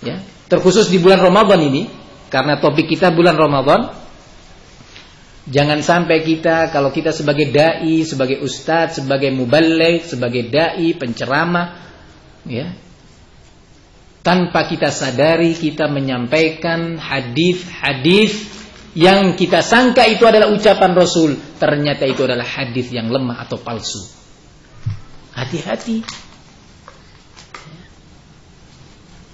Ya, terkhusus di bulan Ramadan ini karena topik kita bulan Ramadan. Jangan sampai kita, kalau kita sebagai dai, sebagai ustadz, sebagai muballigh, sebagai dai, penceramah, ya, tanpa kita sadari kita menyampaikan hadis-hadis yang kita sangka itu adalah ucapan Rasul, ternyata itu adalah hadis yang lemah atau palsu. Hati-hati.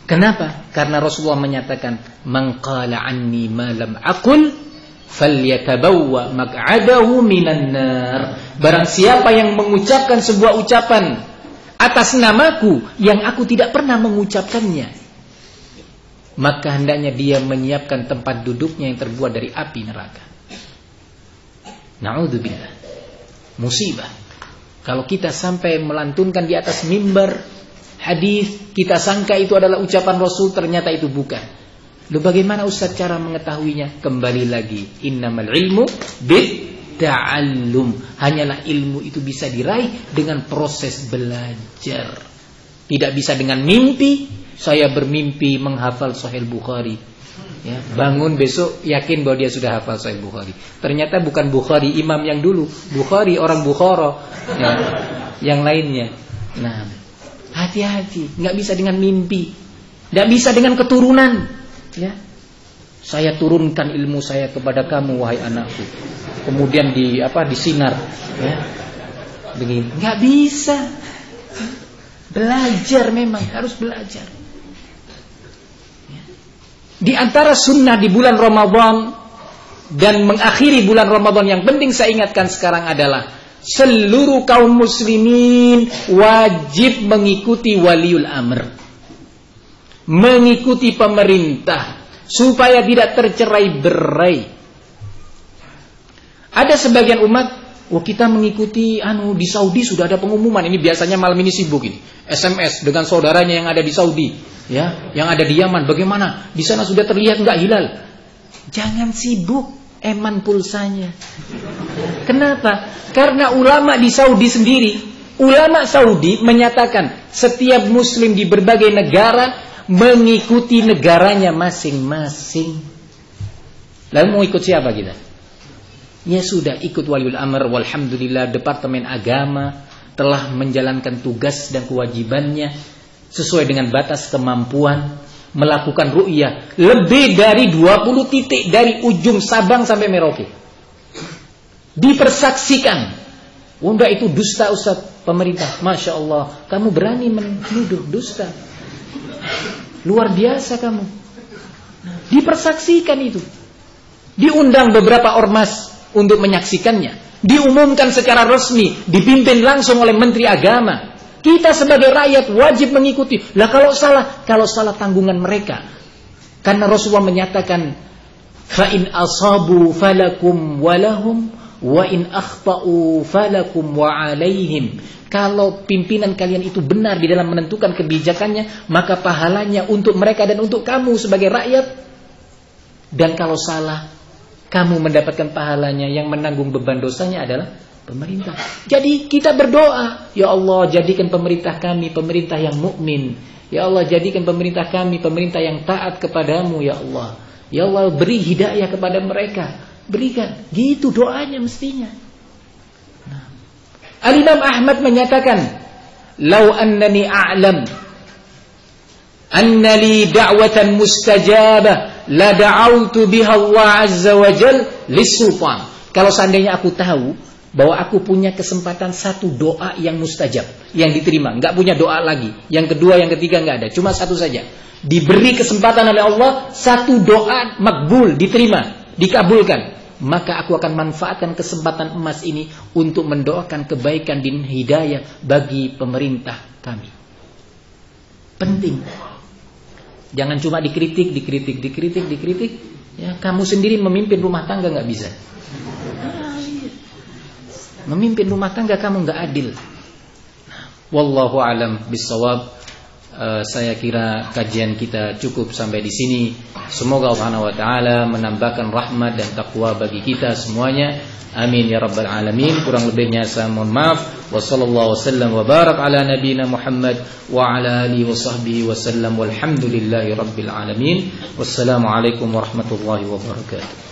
Kenapa? Karena Rasulullah menyatakan, "Man qala anni ma lam aqul falyatabawwa maq'adahu minan nar." Barang siapa yang mengucapkan sebuah ucapan atas namaku yang aku tidak pernah mengucapkannya, maka hendaknya dia menyiapkan tempat duduknya yang terbuat dari api neraka. Na'udzubillah. Musibah. Kalau kita sampai melantunkan di atas mimbar hadis, kita sangka itu adalah ucapan Rasul, ternyata itu bukan. Lalu bagaimana Ustaz cara mengetahuinya? Kembali lagi, innamal ilmu bitta'allum. Hanyalah ilmu itu bisa diraih dengan proses belajar. Tidak bisa dengan mimpi. Saya bermimpi menghafal Sahih Bukhari. Ya, bangun besok yakin bahwa dia sudah hafal Sahih Bukhari. Ternyata bukan Bukhari imam yang dulu, Bukhari orang Bukhara, ya, yang lainnya. Nah, hati-hati, nggak bisa dengan mimpi, nggak bisa dengan keturunan. Ya, saya turunkan ilmu saya kepada kamu wahai anakku. Kemudian disinar, ya, begini, nggak bisa. Belajar memang harus belajar. Ya. Di antara sunnah di bulan Ramadan dan mengakhiri bulan Ramadan yang penting saya ingatkan sekarang adalah seluruh kaum muslimin wajib mengikuti waliul amr. Mengikuti pemerintah supaya tidak tercerai-berai. Ada sebagian umat, kita mengikuti di Saudi sudah ada pengumuman. Ini biasanya malam ini sibuk ini. SMS dengan saudaranya yang ada di Saudi, ya, yang ada di Yaman. Bagaimana? Di sana sudah terlihat enggak hilal? Jangan sibuk, eman pulsanya. Kenapa? Karena ulama di Saudi sendiri, ulama Saudi menyatakan setiap muslim di berbagai negara mengikuti negaranya masing-masing. Lalu mau ikut siapa kita? Ya sudah, ikut waliul amr. Walhamdulillah, Departemen Agama telah menjalankan tugas dan kewajibannya sesuai dengan batas kemampuan. melakukan ru'yah lebih dari 20 titik dari ujung Sabang sampai Merauke. Dipersaksikan. Wanda itu dusta Ustaz pemerintah. Masya Allah, kamu berani menuduh dusta. Luar biasa kamu. Dipersaksikan itu. Diundang beberapa ormas untuk menyaksikannya. Diumumkan secara resmi, dipimpin langsung oleh Menteri Agama. Kita sebagai rakyat wajib mengikuti. Lah kalau salah tanggungan mereka. Karena Rasulullah menyatakan, fa in asabu falakum walahum wa in akhta'u falakum wa alaihim. Kalau pimpinan kalian itu benar di dalam menentukan kebijakannya, maka pahalanya untuk mereka dan untuk kamu sebagai rakyat. Dan kalau salah, kamu mendapatkan pahalanya. Yang menanggung beban dosanya adalah pemerintah. Jadi kita berdoa, ya Allah jadikan pemerintah kami pemerintah yang mukmin. Ya Allah jadikan pemerintah kami pemerintah yang taat kepadamu ya Allah. Ya Allah beri hidayah kepada mereka. Berikan. Gitu doanya mestinya. Nah. Al-Imam Ahmad menyatakan, "Lau annani a'lam anna li da'watan mustajabah la da'autu biha Allah azza wa jal lis-sultan." Kalau seandainya aku tahu bahwa aku punya kesempatan satu doa yang mustajab, yang diterima, enggak punya doa lagi, yang kedua, yang ketiga enggak ada, cuma satu saja. Diberi kesempatan oleh Allah satu doa makbul, diterima, dikabulkan, maka aku akan manfaatkan kesempatan emas ini untuk mendoakan kebaikan dan hidayah bagi pemerintah kami. Penting. Jangan cuma dikritik. Ya, kamu sendiri memimpin rumah tangga nggak bisa. Memimpin rumah tangga kamu nggak adil. Wallahu alam bissawab. Saya kira kajian kita cukup sampai di sini. Semoga Allah Subhanahu wa taala menambahkan rahmat dan takwa bagi kita semuanya. Amin ya rabbal alamin. Kurang lebihnya saya mohon maaf. Wa sallallahu wasallam wa barak ala nabiyyina Muhammad wa ala alihi wa sahbihi wasallam walhamdulillahi rabbil alamin. Wassalamualaikum warahmatullahi wabarakatuh.